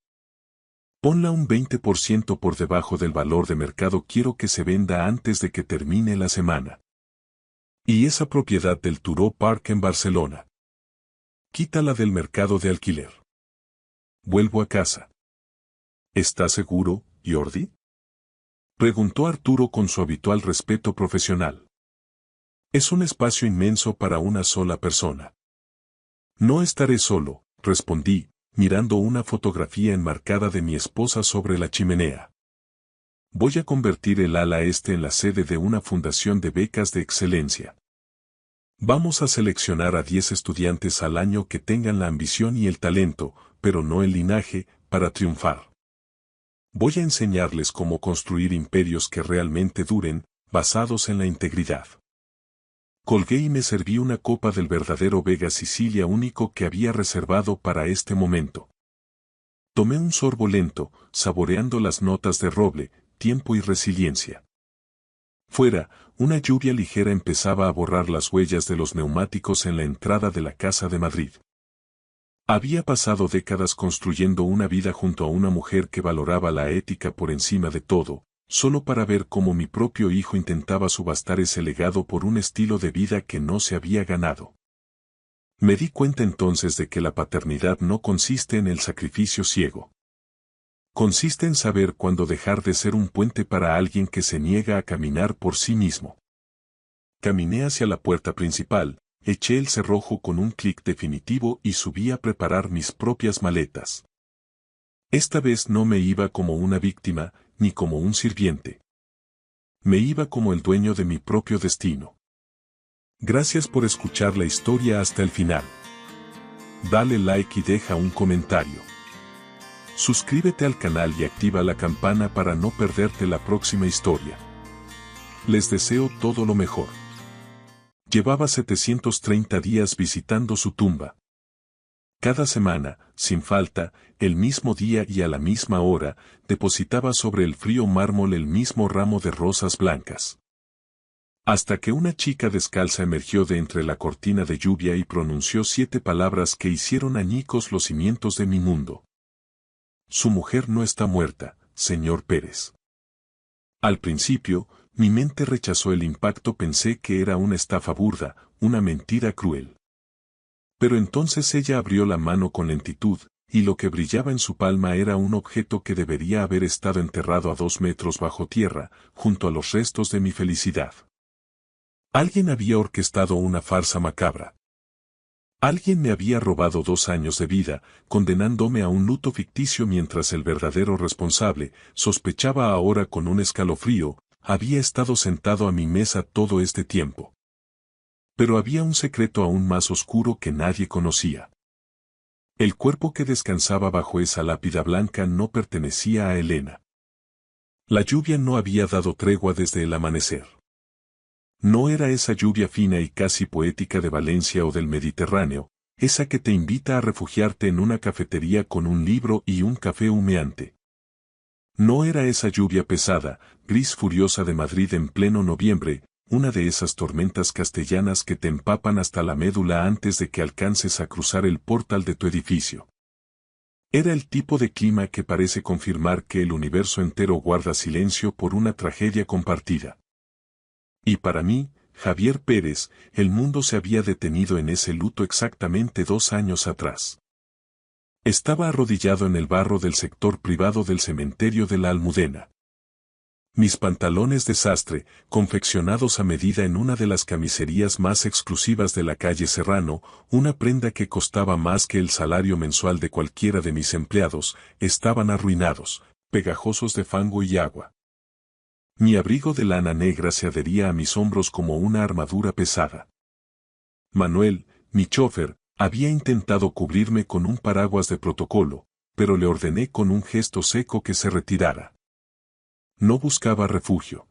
Ponla un 20% por debajo del valor de mercado. Quiero que se venda antes de que termine la semana. Y esa propiedad del Turó Park en Barcelona. Quítala del mercado de alquiler. Vuelvo a casa. ¿Estás seguro, Jordi? Preguntó Arturo con su habitual respeto profesional. Es un espacio inmenso para una sola persona. No estaré solo, respondí, mirando una fotografía enmarcada de mi esposa sobre la chimenea. Voy a convertir el ala este en la sede de una fundación de becas de excelencia. Vamos a seleccionar a 10 estudiantes al año que tengan la ambición y el talento, pero no el linaje, para triunfar. Voy a enseñarles cómo construir imperios que realmente duren, basados en la integridad. Colgué y me serví una copa del verdadero Vega Sicilia único que había reservado para este momento. Tomé un sorbo lento, saboreando las notas de roble, tiempo y resiliencia. Fuera, una lluvia ligera empezaba a borrar las huellas de los neumáticos en la entrada de la Casa de Madrid. Había pasado décadas construyendo una vida junto a una mujer que valoraba la ética por encima de todo, solo para ver cómo mi propio hijo intentaba subastar ese legado por un estilo de vida que no se había ganado. Me di cuenta entonces de que la paternidad no consiste en el sacrificio ciego. Consiste en saber cuándo dejar de ser un puente para alguien que se niega a caminar por sí mismo. Caminé hacia la puerta principal, eché el cerrojo con un clic definitivo y subí a preparar mis propias maletas. Esta vez no me iba como una víctima, ni como un sirviente. Me iba como el dueño de mi propio destino. Gracias por escuchar la historia hasta el final. Dale like y deja un comentario. Suscríbete al canal y activa la campana para no perderte la próxima historia. Les deseo todo lo mejor. Llevaba 730 días visitando su tumba. Cada semana, sin falta, el mismo día y a la misma hora, depositaba sobre el frío mármol el mismo ramo de rosas blancas. Hasta que una chica descalza emergió de entre la cortina de lluvia y pronunció 7 palabras que hicieron añicos los cimientos de mi mundo. Su mujer no está muerta, señor Pérez. Al principio, mi mente rechazó el impacto, pensé que era una estafa burda, una mentira cruel. Pero entonces ella abrió la mano con lentitud, y lo que brillaba en su palma era un objeto que debería haber estado enterrado a 2 metros bajo tierra, junto a los restos de mi felicidad. Alguien había orquestado una farsa macabra. Alguien me había robado 2 años de vida, condenándome a un luto ficticio mientras el verdadero responsable, sospechaba ahora con un escalofrío, había estado sentado a mi mesa todo este tiempo. Pero había un secreto aún más oscuro que nadie conocía. El cuerpo que descansaba bajo esa lápida blanca no pertenecía a Elena. La lluvia no había dado tregua desde el amanecer. No era esa lluvia fina y casi poética de Valencia o del Mediterráneo, esa que te invita a refugiarte en una cafetería con un libro y un café humeante. No era esa lluvia pesada, gris furiosa de Madrid en pleno noviembre, una de esas tormentas castellanas que te empapan hasta la médula antes de que alcances a cruzar el portal de tu edificio. Era el tipo de clima que parece confirmar que el universo entero guarda silencio por una tragedia compartida. Y para mí, Javier Pérez, el mundo se había detenido en ese luto exactamente 2 años atrás. Estaba arrodillado en el barro del sector privado del cementerio de la Almudena. Mis pantalones de sastre, confeccionados a medida en una de las camiserías más exclusivas de la calle Serrano, una prenda que costaba más que el salario mensual de cualquiera de mis empleados, estaban arruinados, pegajosos de fango y agua. Mi abrigo de lana negra se adhería a mis hombros como una armadura pesada. Manuel, mi chofer, había intentado cubrirme con un paraguas de protocolo, pero le ordené con un gesto seco que se retirara. No buscaba refugio.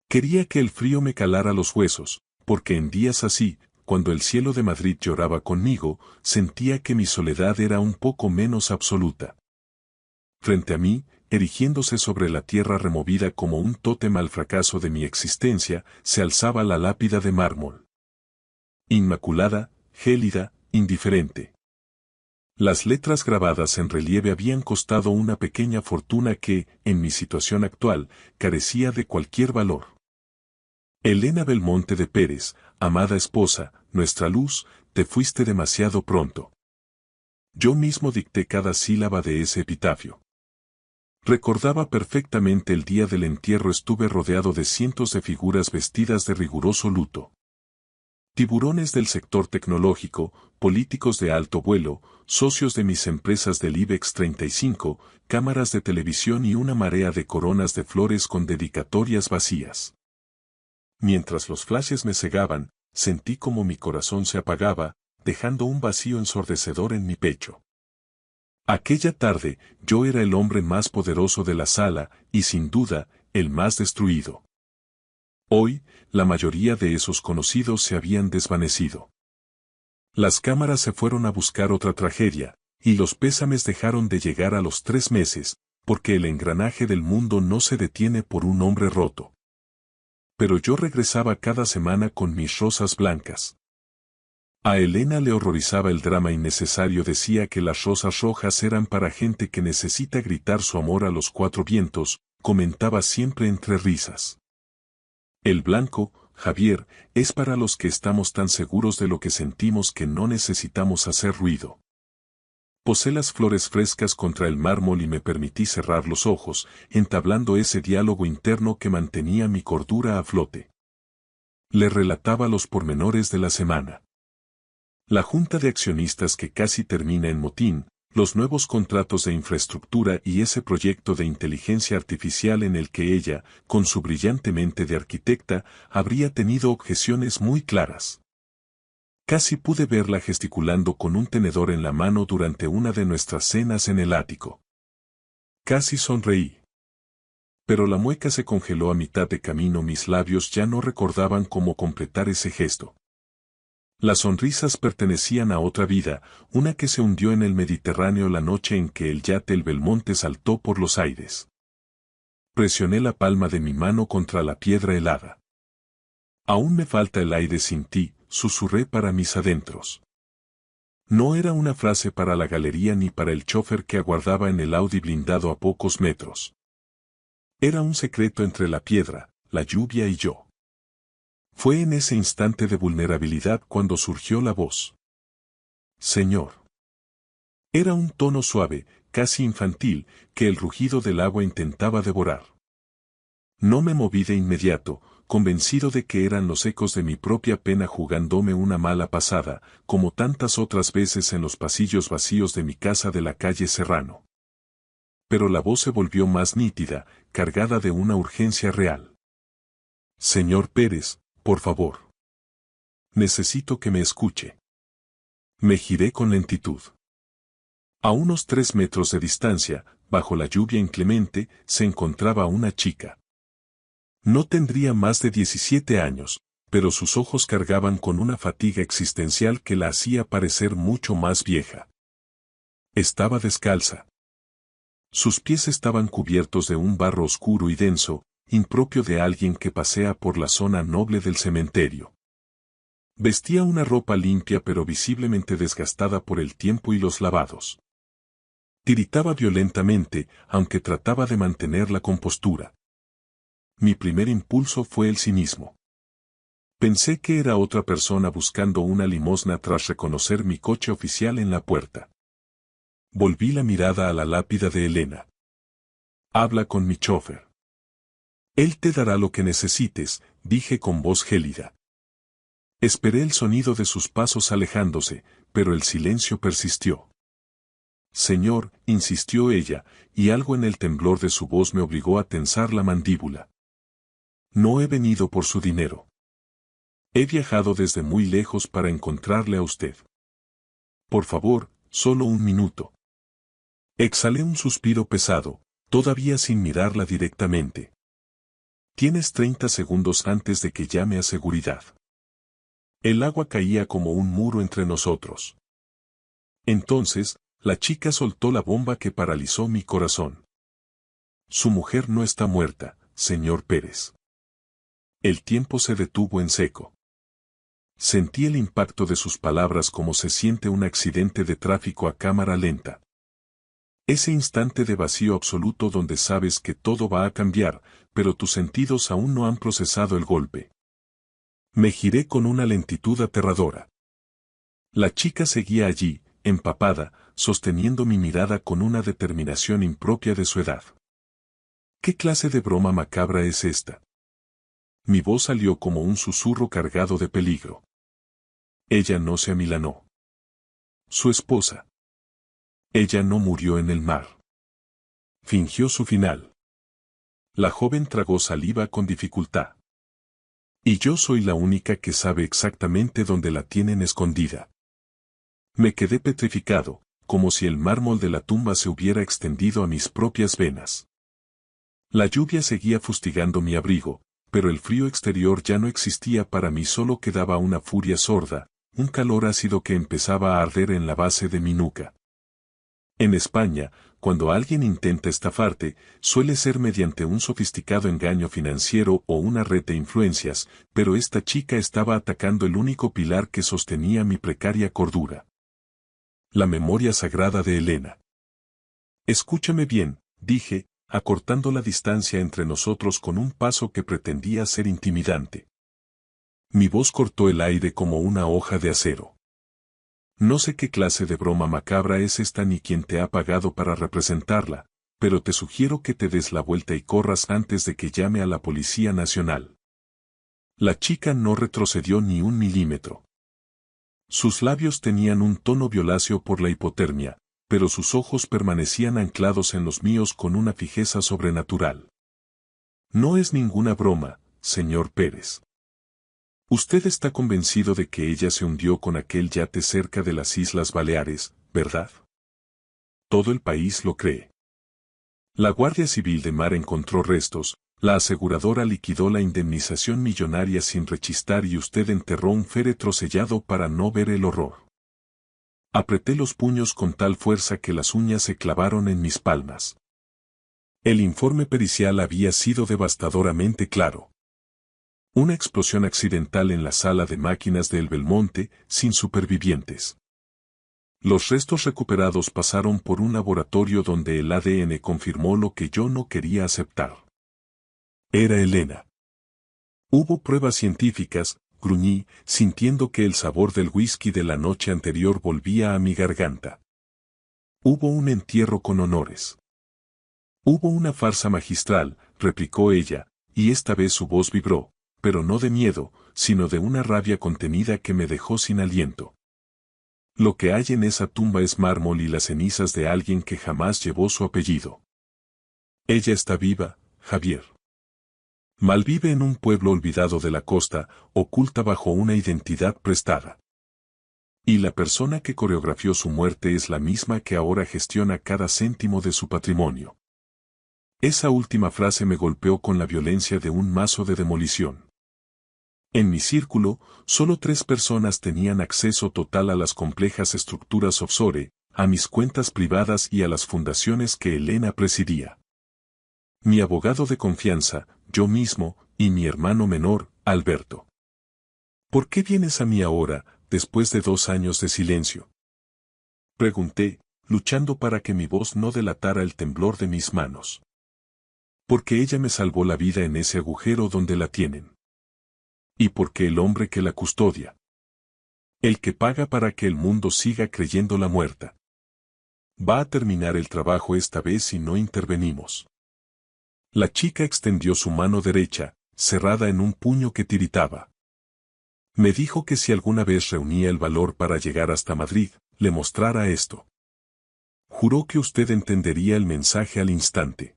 Quería que el frío me calara los huesos, porque en días así, cuando el cielo de Madrid lloraba conmigo, sentía que mi soledad era un poco menos absoluta. Frente a mí, erigiéndose sobre la tierra removida como un tótem al fracaso de mi existencia, se alzaba la lápida de mármol. Inmaculada, gélida, indiferente. Las letras grabadas en relieve habían costado una pequeña fortuna que, en mi situación actual, carecía de cualquier valor. Elena Belmonte de Pérez, amada esposa, nuestra luz, te fuiste demasiado pronto. Yo mismo dicté cada sílaba de ese epitafio. Recordaba perfectamente el día del entierro, estuve rodeado de cientos de figuras vestidas de riguroso luto. Tiburones del sector tecnológico, políticos de alto vuelo, socios de mis empresas del IBEX 35, cámaras de televisión y una marea de coronas de flores con dedicatorias vacías. Mientras los flashes me cegaban, sentí como mi corazón se apagaba, dejando un vacío ensordecedor en mi pecho. Aquella tarde, yo era el hombre más poderoso de la sala, y sin duda, el más destruido. Hoy, la mayoría de esos conocidos se habían desvanecido. Las cámaras se fueron a buscar otra tragedia, y los pésames dejaron de llegar a los 3 meses, porque el engranaje del mundo no se detiene por un hombre roto. Pero yo regresaba cada semana con mis rosas blancas. A Elena le horrorizaba el drama innecesario, decía que las rosas rojas eran para gente que necesita gritar su amor a los 4 vientos, comentaba siempre entre risas. El blanco, Javier, es para los que estamos tan seguros de lo que sentimos que no necesitamos hacer ruido. Posé las flores frescas contra el mármol y me permití cerrar los ojos, entablando ese diálogo interno que mantenía mi cordura a flote. Le relataba los pormenores de la semana. La junta de accionistas que casi termina en motín, los nuevos contratos de infraestructura y ese proyecto de inteligencia artificial en el que ella, con su brillante mente de arquitecta, habría tenido objeciones muy claras. Casi pude verla gesticulando con un tenedor en la mano durante una de nuestras cenas en el ático. Casi sonreí. Pero la mueca se congeló a mitad de camino, mis labios ya no recordaban cómo completar ese gesto. Las sonrisas pertenecían a otra vida, una que se hundió en el Mediterráneo la noche en que el yate el Belmonte saltó por los aires. Presioné la palma de mi mano contra la piedra helada. Aún me falta el aire sin ti, susurré para mis adentros. No era una frase para la galería ni para el chofer que aguardaba en el Audi blindado a pocos metros. Era un secreto entre la piedra, la lluvia y yo. Fue en ese instante de vulnerabilidad cuando surgió la voz. Señor. Era un tono suave, casi infantil, que el rugido del agua intentaba devorar. No me moví de inmediato, convencido de que eran los ecos de mi propia pena jugándome una mala pasada, como tantas otras veces en los pasillos vacíos de mi casa de la calle Serrano. Pero la voz se volvió más nítida, cargada de una urgencia real. Señor Pérez, por favor. Necesito que me escuche. Me giré con lentitud. A unos 3 metros de distancia, bajo la lluvia inclemente, se encontraba una chica. No tendría más de 17 años, pero sus ojos cargaban con una fatiga existencial que la hacía parecer mucho más vieja. Estaba descalza. Sus pies estaban cubiertos de un barro oscuro y denso, impropio de alguien que pasea por la zona noble del cementerio. Vestía una ropa limpia pero visiblemente desgastada por el tiempo y los lavados. Tiritaba violentamente, aunque trataba de mantener la compostura. Mi primer impulso fue el cinismo. Pensé que era otra persona buscando una limosna tras reconocer mi coche oficial en la puerta. Volví la mirada a la lápida de Elena. Habla con mi chofer. Él te dará lo que necesites, dije con voz gélida. Esperé el sonido de sus pasos alejándose, pero el silencio persistió. Señor, insistió ella, y algo en el temblor de su voz me obligó a tensar la mandíbula. No he venido por su dinero. He viajado desde muy lejos para encontrarle a usted. Por favor, solo un minuto. Exhalé un suspiro pesado, todavía sin mirarla directamente. Tienes 30 segundos antes de que llame a seguridad. El agua caía como un muro entre nosotros. Entonces, la chica soltó la bomba que paralizó mi corazón. Su mujer no está muerta, señor Pérez. El tiempo se detuvo en seco. Sentí el impacto de sus palabras como se siente un accidente de tráfico a cámara lenta. Ese instante de vacío absoluto donde sabes que todo va a cambiar, pero tus sentidos aún no han procesado el golpe. Me giré con una lentitud aterradora. La chica seguía allí, empapada, sosteniendo mi mirada con una determinación impropia de su edad. ¿Qué clase de broma macabra es esta? Mi voz salió como un susurro cargado de peligro. Ella no se amilanó. Su esposa. Ella no murió en el mar. Fingió su final. La joven tragó saliva con dificultad. Y yo soy la única que sabe exactamente dónde la tienen escondida. Me quedé petrificado, como si el mármol de la tumba se hubiera extendido a mis propias venas. La lluvia seguía fustigando mi abrigo, pero el frío exterior ya no existía para mí, solo quedaba una furia sorda, un calor ácido que empezaba a arder en la base de mi nuca. En España, cuando alguien intenta estafarte, suele ser mediante un sofisticado engaño financiero o una red de influencias, pero esta chica estaba atacando el único pilar que sostenía mi precaria cordura. La memoria sagrada de Elena. Escúchame bien, dije, acortando la distancia entre nosotros con un paso que pretendía ser intimidante. Mi voz cortó el aire como una hoja de acero. No sé qué clase de broma macabra es esta ni quién te ha pagado para representarla, pero te sugiero que te des la vuelta y corras antes de que llame a la Policía Nacional. La chica no retrocedió ni un milímetro. Sus labios tenían un tono violáceo por la hipotermia, pero sus ojos permanecían anclados en los míos con una fijeza sobrenatural. No es ninguna broma, señor Pérez. Usted está convencido de que ella se hundió con aquel yate cerca de las Islas Baleares, ¿verdad? Todo el país lo cree. La Guardia Civil de Mar encontró restos, la aseguradora liquidó la indemnización millonaria sin rechistar y usted enterró un féretro sellado para no ver el horror. Apreté los puños con tal fuerza que las uñas se clavaron en mis palmas. El informe pericial había sido devastadoramente claro. Una explosión accidental en la sala de máquinas del Belmonte, sin supervivientes. Los restos recuperados pasaron por un laboratorio donde el ADN confirmó lo que yo no quería aceptar. Era Elena. Hubo pruebas científicas, gruñí, sintiendo que el sabor del whisky de la noche anterior volvía a mi garganta. Hubo un entierro con honores. Hubo una farsa magistral, replicó ella, y esta vez su voz vibró, pero no de miedo, sino de una rabia contenida que me dejó sin aliento. Lo que hay en esa tumba es mármol y las cenizas de alguien que jamás llevó su apellido. Ella está viva, Javier. Malvive en un pueblo olvidado de la costa, oculta bajo una identidad prestada. Y la persona que coreografió su muerte es la misma que ahora gestiona cada céntimo de su patrimonio. Esa última frase me golpeó con la violencia de un mazo de demolición. En mi círculo, solo 3 personas tenían acceso total a las complejas estructuras offshore, a mis cuentas privadas y a las fundaciones que Elena presidía. Mi abogado de confianza, yo mismo, y mi hermano menor, Alberto. ¿Por qué vienes a mí ahora, después de 2 años de silencio? Pregunté, luchando para que mi voz no delatara el temblor de mis manos. Porque ella me salvó la vida en ese agujero donde la tienen. Y porque el hombre que la custodia. El que paga para que el mundo siga creyéndola muerta. Va a terminar el trabajo esta vez si no intervenimos. La chica extendió su mano derecha, cerrada en un puño que tiritaba. Me dijo que si alguna vez reunía el valor para llegar hasta Madrid, le mostrara esto. Juró que usted entendería el mensaje al instante.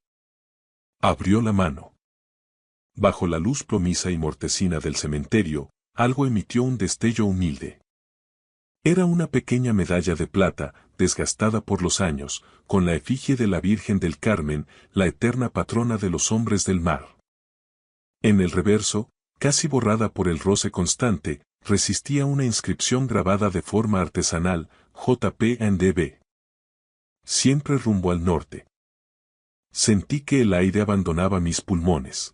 Abrió la mano. Bajo la luz plomiza y mortecina del cementerio, algo emitió un destello humilde. Era una pequeña medalla de plata, desgastada por los años, con la efigie de la Virgen del Carmen, la eterna patrona de los hombres del mar. En el reverso, casi borrada por el roce constante, resistía una inscripción grabada de forma artesanal, JP&DB. Siempre rumbo al norte. Sentí que el aire abandonaba mis pulmones.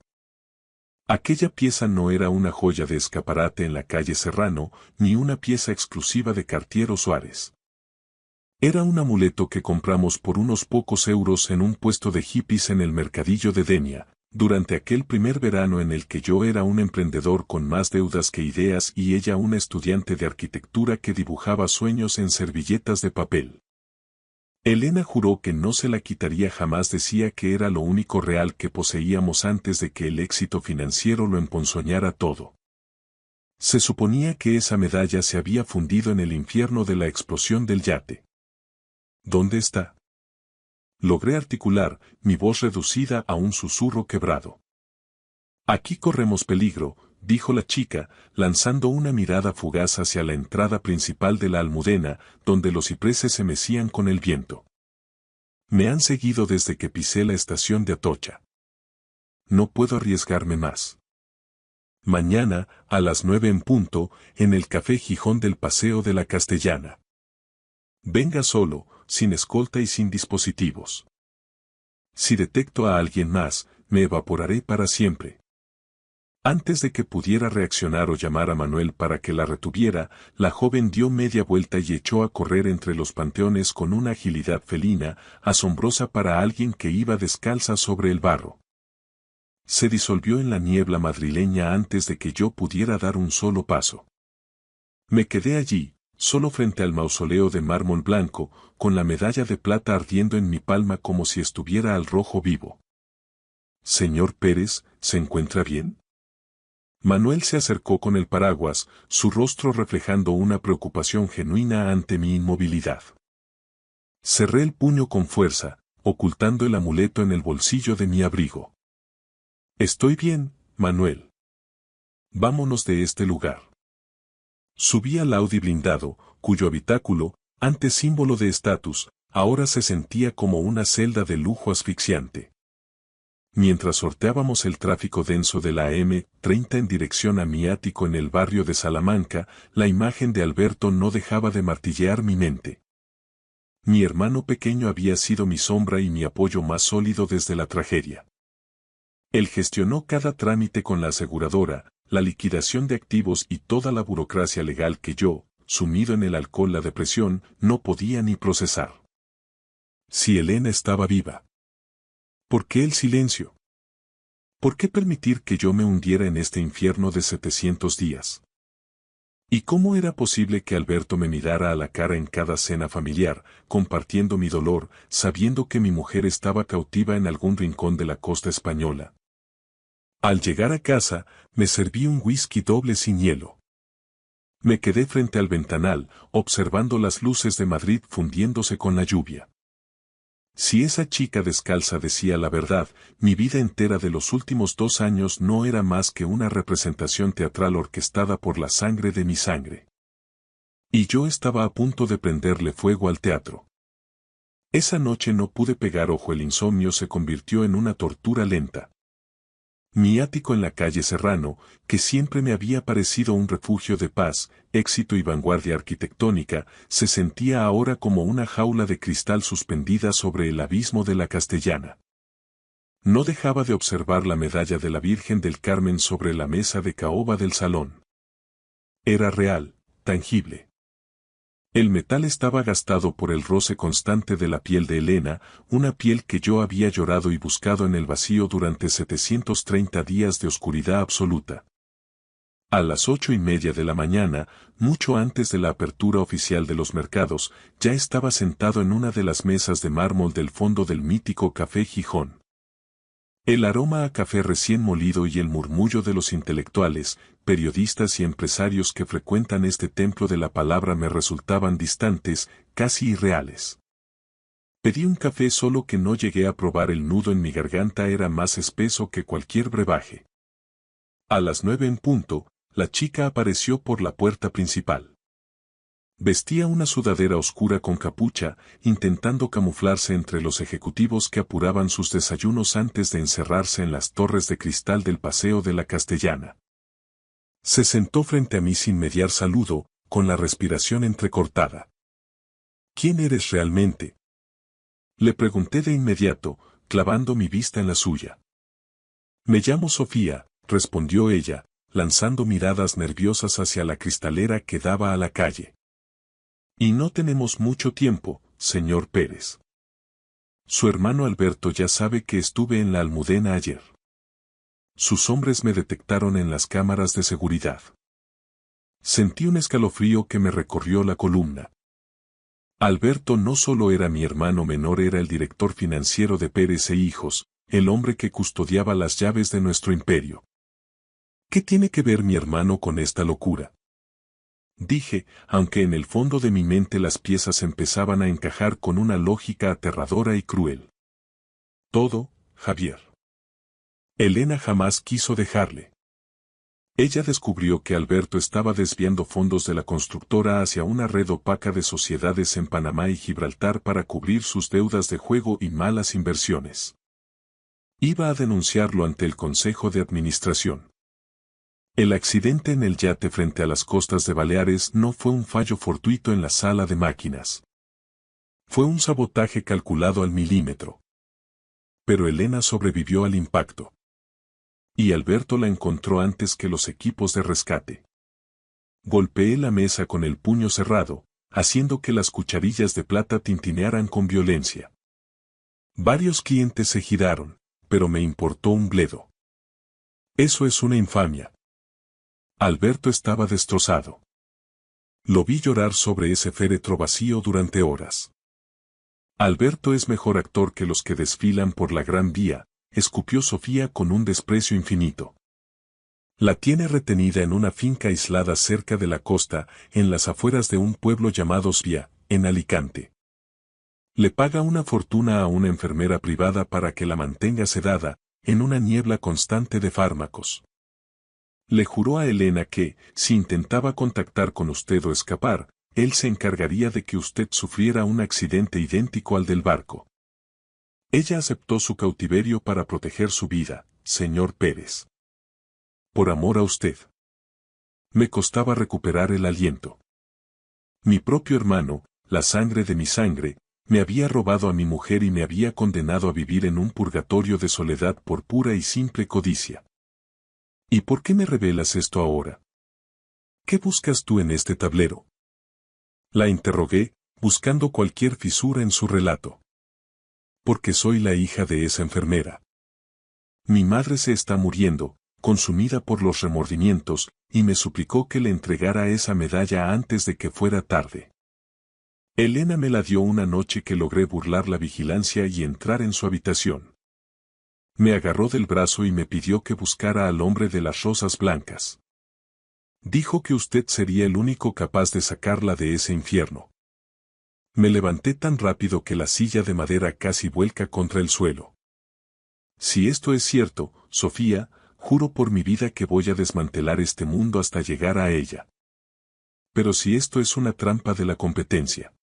Aquella pieza no era una joya de escaparate en la calle Serrano, ni una pieza exclusiva de Cartier o Suárez. Era un amuleto que compramos por unos pocos euros en un puesto de hippies en el mercadillo de Denia, durante aquel primer verano en el que yo era un emprendedor con más deudas que ideas y ella una estudiante de arquitectura que dibujaba sueños en servilletas de papel. Elena juró que no se la quitaría jamás, decía que era lo único real que poseíamos antes de que el éxito financiero lo emponzoñara todo. Se suponía que esa medalla se había fundido en el infierno de la explosión del yate. ¿Dónde está? Logré articular, mi voz reducida a un susurro quebrado. Aquí corremos peligro, dijo la chica, lanzando una mirada fugaz hacia la entrada principal de la Almudena, donde los cipreses se mecían con el viento. Me han seguido desde que pisé la estación de Atocha. No puedo arriesgarme más. Mañana, a las 9 en punto, en el Café Gijón del Paseo de la Castellana. Venga solo, sin escolta y sin dispositivos. Si detecto a alguien más, me evaporaré para siempre. Antes de que pudiera reaccionar o llamar a Manuel para que la retuviera, la joven dio media vuelta y echó a correr entre los panteones con una agilidad felina, asombrosa para alguien que iba descalza sobre el barro. Se disolvió en la niebla madrileña antes de que yo pudiera dar un solo paso. Me quedé allí, solo frente al mausoleo de mármol blanco, con la medalla de plata ardiendo en mi palma como si estuviera al rojo vivo. Señor Pérez, ¿se encuentra bien? Manuel se acercó con el paraguas, su rostro reflejando una preocupación genuina ante mi inmovilidad. Cerré el puño con fuerza, ocultando el amuleto en el bolsillo de mi abrigo. Estoy bien, Manuel. Vámonos de este lugar. Subí al Audi blindado, cuyo habitáculo, antes símbolo de estatus, ahora se sentía como una celda de lujo asfixiante. Mientras sorteábamos el tráfico denso de la M30 en dirección a mi ático en el barrio de Salamanca, la imagen de Alberto no dejaba de martillear mi mente. Mi hermano pequeño había sido mi sombra y mi apoyo más sólido desde la tragedia. Él gestionó cada trámite con la aseguradora, la liquidación de activos y toda la burocracia legal que yo, sumido en el alcohol, la depresión, no podía ni procesar. Si Elena estaba viva. ¿Por qué el silencio? ¿Por qué permitir que yo me hundiera en este infierno de 700 días? ¿Y cómo era posible que Alberto me mirara a la cara en cada cena familiar, compartiendo mi dolor, sabiendo que mi mujer estaba cautiva en algún rincón de la costa española? Al llegar a casa, me serví un whisky doble sin hielo. Me quedé frente al ventanal, observando las luces de Madrid fundiéndose con la lluvia. Si esa chica descalza decía la verdad, mi vida entera de los últimos 2 años no era más que una representación teatral orquestada por la sangre de mi sangre. Y yo estaba a punto de prenderle fuego al teatro. Esa noche no pude pegar ojo, el insomnio se convirtió en una tortura lenta. Mi ático en la calle Serrano, que siempre me había parecido un refugio de paz, éxito y vanguardia arquitectónica, se sentía ahora como una jaula de cristal suspendida sobre el abismo de la Castellana. No dejaba de observar la medalla de la Virgen del Carmen sobre la mesa de caoba del salón. Era real, tangible. El metal estaba gastado por el roce constante de la piel de Elena, una piel que yo había llorado y buscado en el vacío durante 730 días de oscuridad absoluta. A las 8:30 de la mañana, mucho antes de la apertura oficial de los mercados, ya estaba sentado en una de las mesas de mármol del fondo del mítico Café Gijón. El aroma a café recién molido y el murmullo de los intelectuales, periodistas y empresarios que frecuentan este templo de la palabra me resultaban distantes, casi irreales. Pedí un café, solo que no llegué a probar. El nudo en mi garganta era más espeso que cualquier brebaje. A las 9 en punto, la chica apareció por la puerta principal. Vestía una sudadera oscura con capucha, intentando camuflarse entre los ejecutivos que apuraban sus desayunos antes de encerrarse en las torres de cristal del Paseo de la Castellana. Se sentó frente a mí sin mediar saludo, con la respiración entrecortada. ¿Quién eres realmente?, le pregunté de inmediato, clavando mi vista en la suya. Me llamo Sofía, respondió ella, lanzando miradas nerviosas hacia la cristalera que daba a la calle. Y no tenemos mucho tiempo, señor Pérez. Su hermano Alberto ya sabe que estuve en la Almudena ayer. Sus hombres me detectaron en las cámaras de seguridad. Sentí un escalofrío que me recorrió la columna. Alberto no solo era mi hermano menor, era el director financiero de Pérez e Hijos, el hombre que custodiaba las llaves de nuestro imperio. ¿Qué tiene que ver mi hermano con esta locura?, dije, aunque en el fondo de mi mente las piezas empezaban a encajar con una lógica aterradora y cruel. Todo, Javier. Elena jamás quiso dejarle. Ella descubrió que Alberto estaba desviando fondos de la constructora hacia una red opaca de sociedades en Panamá y Gibraltar para cubrir sus deudas de juego y malas inversiones. Iba a denunciarlo ante el Consejo de Administración. El accidente en el yate frente a las costas de Baleares no fue un fallo fortuito en la sala de máquinas. Fue un sabotaje calculado al milímetro. Pero Elena sobrevivió al impacto. Y Alberto la encontró antes que los equipos de rescate. Golpeé la mesa con el puño cerrado, haciendo que las cucharillas de plata tintinearan con violencia. Varios clientes se giraron, pero me importó un bledo. Eso es una infamia. Alberto estaba destrozado. Lo vi llorar sobre ese féretro vacío durante horas. Alberto es mejor actor que los que desfilan por la Gran Vía, escupió Sofía con un desprecio infinito. La tiene retenida en una finca aislada cerca de la costa, en las afueras de un pueblo llamado Svia, en Alicante. Le paga una fortuna a una enfermera privada para que la mantenga sedada, en una niebla constante de fármacos. Le juró a Elena que, si intentaba contactar con usted o escapar, él se encargaría de que usted sufriera un accidente idéntico al del barco. Ella aceptó su cautiverio para proteger su vida, señor Pérez. Por amor a usted. Me costaba recuperar el aliento. Mi propio hermano, la sangre de mi sangre, me había robado a mi mujer y me había condenado a vivir en un purgatorio de soledad por pura y simple codicia. ¿Y por qué me revelas esto ahora? ¿Qué buscas tú en este tablero? La interrogué, buscando cualquier fisura en su relato. Porque soy la hija de esa enfermera. Mi madre se está muriendo, consumida por los remordimientos, y me suplicó que le entregara esa medalla antes de que fuera tarde. Elena me la dio una noche que logré burlar la vigilancia y entrar en su habitación. Me agarró del brazo y me pidió que buscara al hombre de las rosas blancas. Dijo que usted sería el único capaz de sacarla de ese infierno. Me levanté tan rápido que la silla de madera casi vuelca contra el suelo. Si esto es cierto, Sofía, juro por mi vida que voy a desmantelar este mundo hasta llegar a ella. Pero si esto es una trampa de la competencia.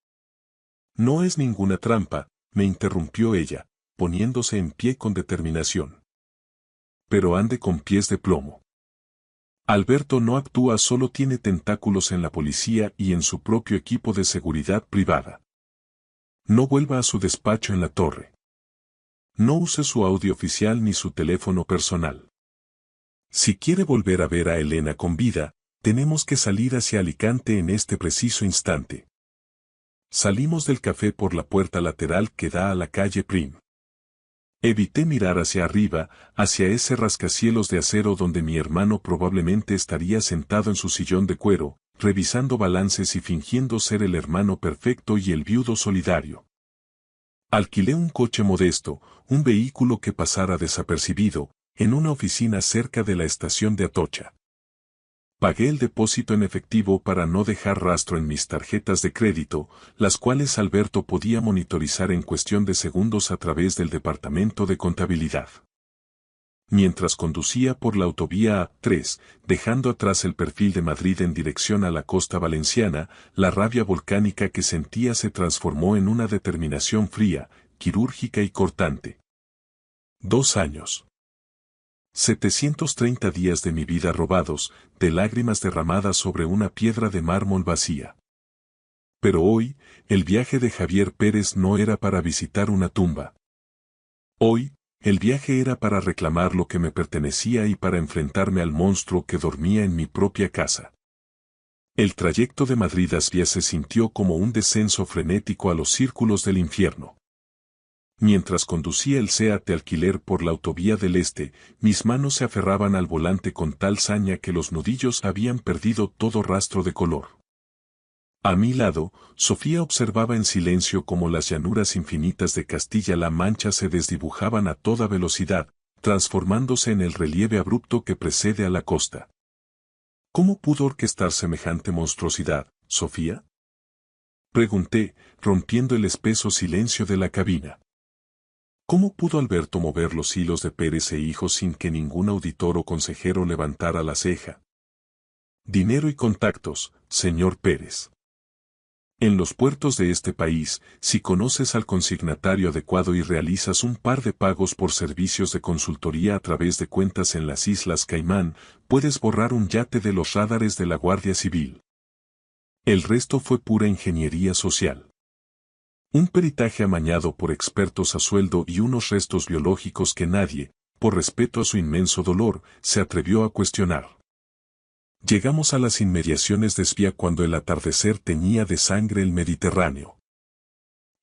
No es ninguna trampa, me interrumpió ella, poniéndose en pie con determinación. Pero ande con pies de plomo. Alberto no actúa, solo tiene tentáculos en la policía y en su propio equipo de seguridad privada. No vuelva a su despacho en la torre. No use su audio oficial ni su teléfono personal. Si quiere volver a ver a Elena con vida, tenemos que salir hacia Alicante en este preciso instante. Salimos del café por la puerta lateral que da a la calle Prim. Evité mirar hacia arriba, hacia ese rascacielos de acero donde mi hermano probablemente estaría sentado en su sillón de cuero, revisando balances y fingiendo ser el hermano perfecto y el viudo solidario. Alquilé un coche modesto, un vehículo que pasara desapercibido, en una oficina cerca de la estación de Atocha. Pagué el depósito en efectivo para no dejar rastro en mis tarjetas de crédito, las cuales Alberto podía monitorizar en cuestión de segundos a través del departamento de contabilidad. Mientras conducía por la autovía A3, dejando atrás el perfil de Madrid en dirección a la costa valenciana, la rabia volcánica que sentía se transformó en una determinación fría, quirúrgica y cortante. 2 años. 730 días de mi vida robados, de lágrimas derramadas sobre una piedra de mármol vacía. Pero hoy, el viaje de Javier Pérez no era para visitar una tumba. Hoy, el viaje era para reclamar lo que me pertenecía y para enfrentarme al monstruo que dormía en mi propia casa. El trayecto de Madrid a Svia se sintió como un descenso frenético a los círculos del infierno. Mientras conducía el Seat de alquiler por la autovía del Este, mis manos se aferraban al volante con tal saña que los nudillos habían perdido todo rastro de color. A mi lado, Sofía observaba en silencio cómo las llanuras infinitas de Castilla-La Mancha se desdibujaban a toda velocidad, transformándose en el relieve abrupto que precede a la costa. ¿Cómo pudo orquestar semejante monstruosidad, Sofía? Pregunté, rompiendo el espeso silencio de la cabina. ¿Cómo pudo Alberto mover los hilos de Pérez e Hijos sin que ningún auditor o consejero levantara la ceja? Dinero y contactos, señor Pérez. En los puertos de este país, si conoces al consignatario adecuado y realizas un par de pagos por servicios de consultoría a través de cuentas en las Islas Caimán, puedes borrar un yate de los radares de la Guardia Civil. El resto fue pura ingeniería social. Un peritaje amañado por expertos a sueldo y unos restos biológicos que nadie, por respeto a su inmenso dolor, se atrevió a cuestionar. Llegamos a las inmediaciones de Svía cuando el atardecer teñía de sangre el Mediterráneo.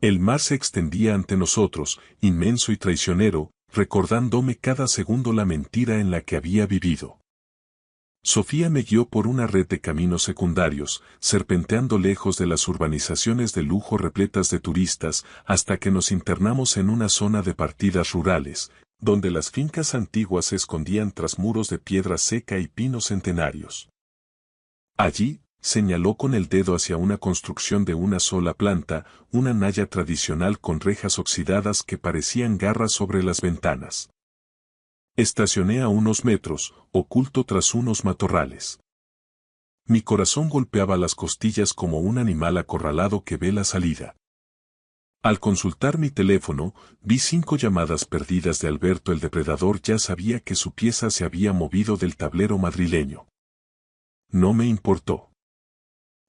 El mar se extendía ante nosotros, inmenso y traicionero, recordándome cada segundo la mentira en la que había vivido. Sofía me guió por una red de caminos secundarios, serpenteando lejos de las urbanizaciones de lujo repletas de turistas, hasta que nos internamos en una zona de partidas rurales, donde las fincas antiguas se escondían tras muros de piedra seca y pinos centenarios. Allí, señaló con el dedo hacia una construcción de una sola planta, una naya tradicional con rejas oxidadas que parecían garras sobre las ventanas. Estacioné a unos metros, oculto tras unos matorrales. Mi corazón golpeaba las costillas como un animal acorralado que ve la salida. Al consultar mi teléfono, vi 5 llamadas perdidas de Alberto el depredador. Ya sabía que su pieza se había movido del tablero madrileño. No me importó.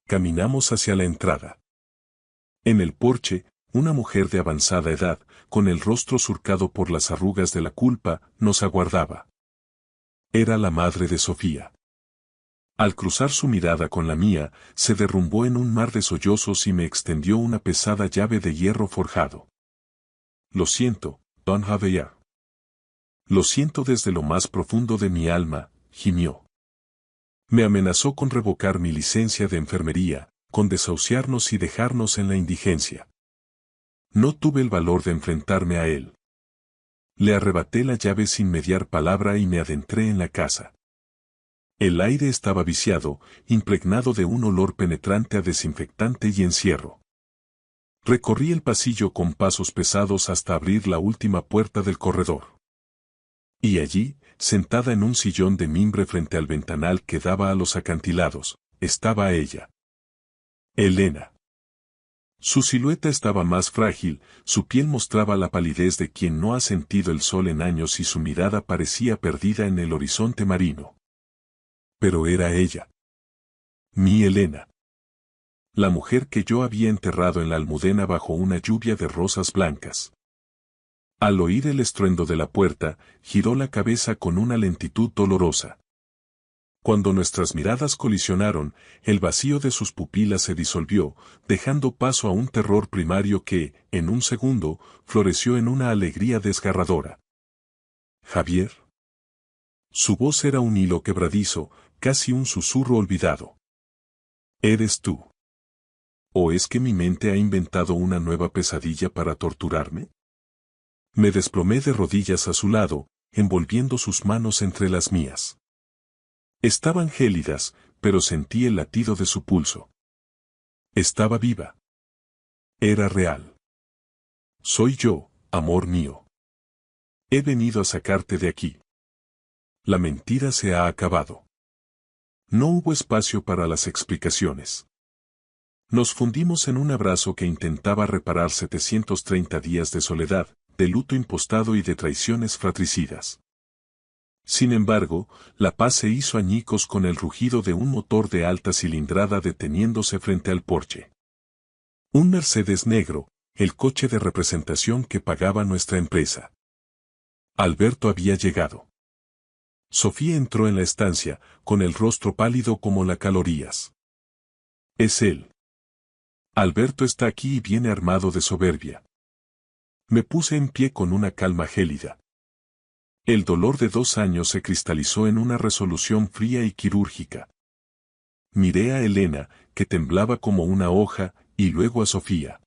Caminamos hacia la entrada. En el porche, una mujer de avanzada edad, con el rostro surcado por las arrugas de la culpa, nos aguardaba. Era la madre de Sofía. Al cruzar su mirada con la mía, se derrumbó en un mar de sollozos y me extendió una pesada llave de hierro forjado. Lo siento, don Javier. Lo siento desde lo más profundo de mi alma, gimió. Me amenazó con revocar mi licencia de enfermería, con desahuciarnos y dejarnos en la indigencia. No tuve el valor de enfrentarme a él. Le arrebaté la llave sin mediar palabra y me adentré en la casa. El aire estaba viciado, impregnado de un olor penetrante a desinfectante y encierro. Recorrí el pasillo con pasos pesados hasta abrir la última puerta del corredor. Y allí, sentada en un sillón de mimbre frente al ventanal que daba a los acantilados, estaba ella. Elena. Su silueta estaba más frágil, su piel mostraba la palidez de quien no ha sentido el sol en años y su mirada parecía perdida en el horizonte marino. Pero era ella. Mi Elena. La mujer que yo había enterrado en la Almudena bajo una lluvia de rosas blancas. Al oír el estruendo de la puerta, giró la cabeza con una lentitud dolorosa. Cuando nuestras miradas colisionaron, el vacío de sus pupilas se disolvió, dejando paso a un terror primario que, en un segundo, floreció en una alegría desgarradora. Javier. Su voz era un hilo quebradizo, casi un susurro olvidado. ¿Eres tú? ¿O es que mi mente ha inventado una nueva pesadilla para torturarme? Me desplomé de rodillas a su lado, envolviendo sus manos entre las mías. Estaban gélidas, pero sentí el latido de su pulso. Estaba viva. Era real. Soy yo, amor mío. He venido a sacarte de aquí. La mentira se ha acabado. No hubo espacio para las explicaciones. Nos fundimos en un abrazo que intentaba reparar 730 días de soledad, de luto impostado y de traiciones fratricidas. Sin embargo, la paz se hizo añicos con el rugido de un motor de alta cilindrada deteniéndose frente al porche. Un Mercedes negro, el coche de representación que pagaba nuestra empresa. Alberto había llegado. Sofía entró en la estancia, con el rostro pálido como las calorías. Es él. Alberto está aquí y viene armado de soberbia. Me puse en pie con una calma gélida. El dolor de 2 años se cristalizó en una resolución fría y quirúrgica. Miré a Elena, que temblaba como una hoja, y luego a Sofía.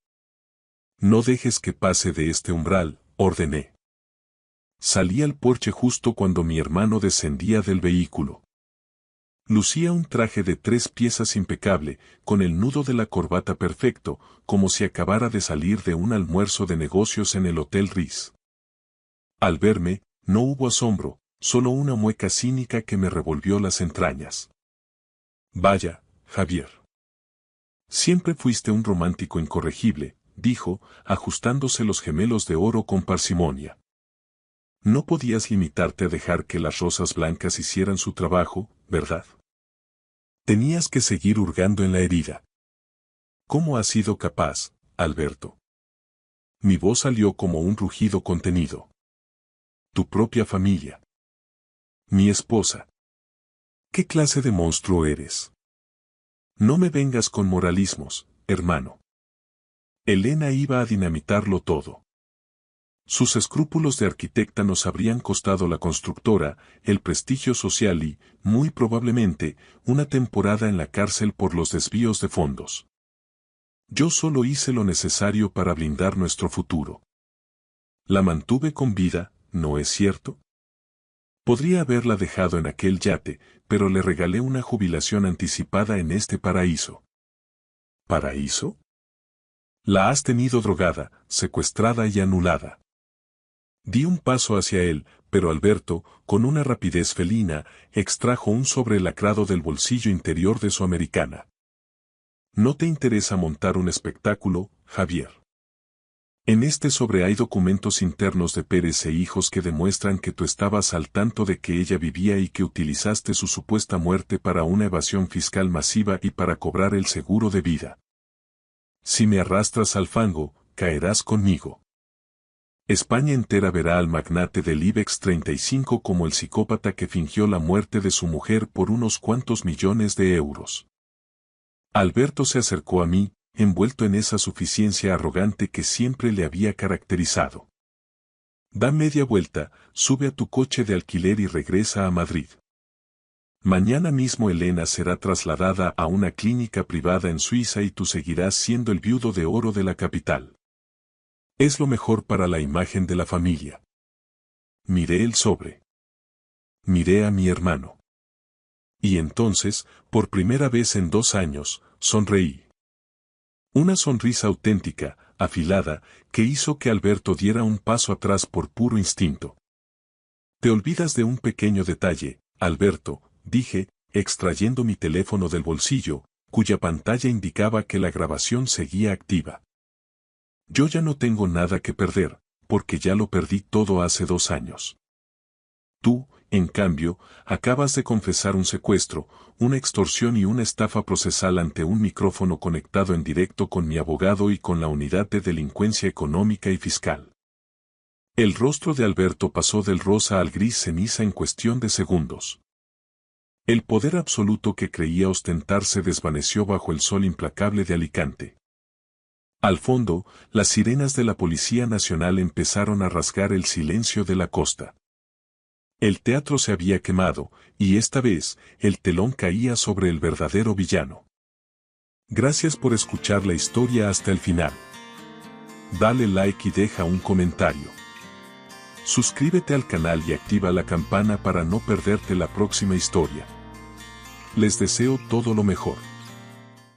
No dejes que pase de este umbral, ordené. Salí al porche justo cuando mi hermano descendía del vehículo. Lucía un traje de 3 piezas impecable, con el nudo de la corbata perfecto, como si acabara de salir de un almuerzo de negocios en el Hotel Ritz. Al verme, no hubo asombro, solo una mueca cínica que me revolvió las entrañas. Vaya, Javier. Siempre fuiste un romántico incorregible, dijo, ajustándose los gemelos de oro con parsimonia. No podías limitarte a dejar que las rosas blancas hicieran su trabajo, ¿verdad? Tenías que seguir hurgando en la herida. ¿Cómo has sido capaz, Alberto? Mi voz salió como un rugido contenido. Tu propia familia. Mi esposa. ¿Qué clase de monstruo eres? No me vengas con moralismos, hermano. Elena iba a dinamitarlo todo. Sus escrúpulos de arquitecta nos habrían costado la constructora, el prestigio social y, muy probablemente, una temporada en la cárcel por los desvíos de fondos. Yo solo hice lo necesario para blindar nuestro futuro. La mantuve con vida, ¿no es cierto? Podría haberla dejado en aquel yate, pero le regalé una jubilación anticipada en este paraíso. ¿Paraíso? La has tenido drogada, secuestrada y anulada. Di un paso hacia él, pero Alberto, con una rapidez felina, extrajo un sobre lacrado del bolsillo interior de su americana. ¿No te interesa montar un espectáculo, Javier? En este sobre hay documentos internos de Pérez e Hijos que demuestran que tú estabas al tanto de que ella vivía y que utilizaste su supuesta muerte para una evasión fiscal masiva y para cobrar el seguro de vida. Si me arrastras al fango, caerás conmigo. España entera verá al magnate del IBEX 35 como el psicópata que fingió la muerte de su mujer por unos cuantos millones de euros. Alberto se acercó a mí, envuelto en esa suficiencia arrogante que siempre le había caracterizado. Da media vuelta, sube a tu coche de alquiler y regresa a Madrid. Mañana mismo Elena será trasladada a una clínica privada en Suiza y tú seguirás siendo el viudo de oro de la capital. Es lo mejor para la imagen de la familia. Miré el sobre. Miré a mi hermano. Y entonces, por primera vez en 2 años, sonreí. Una sonrisa auténtica, afilada, que hizo que Alberto diera un paso atrás por puro instinto. Te olvidas de un pequeño detalle, Alberto, dije, extrayendo mi teléfono del bolsillo, cuya pantalla indicaba que la grabación seguía activa. Yo ya no tengo nada que perder, porque ya lo perdí todo hace 2 años. Tú, en cambio, acabas de confesar un secuestro, una extorsión y una estafa procesal ante un micrófono conectado en directo con mi abogado y con la unidad de delincuencia económica y fiscal. El rostro de Alberto pasó del rosa al gris ceniza en cuestión de segundos. El poder absoluto que creía ostentar se desvaneció bajo el sol implacable de Alicante. Al fondo, las sirenas de la Policía Nacional empezaron a rasgar el silencio de la costa. El teatro se había quemado, y esta vez, el telón caía sobre el verdadero villano. Gracias por escuchar la historia hasta el final. Dale like y deja un comentario. Suscríbete al canal y activa la campana para no perderte la próxima historia. Les deseo todo lo mejor.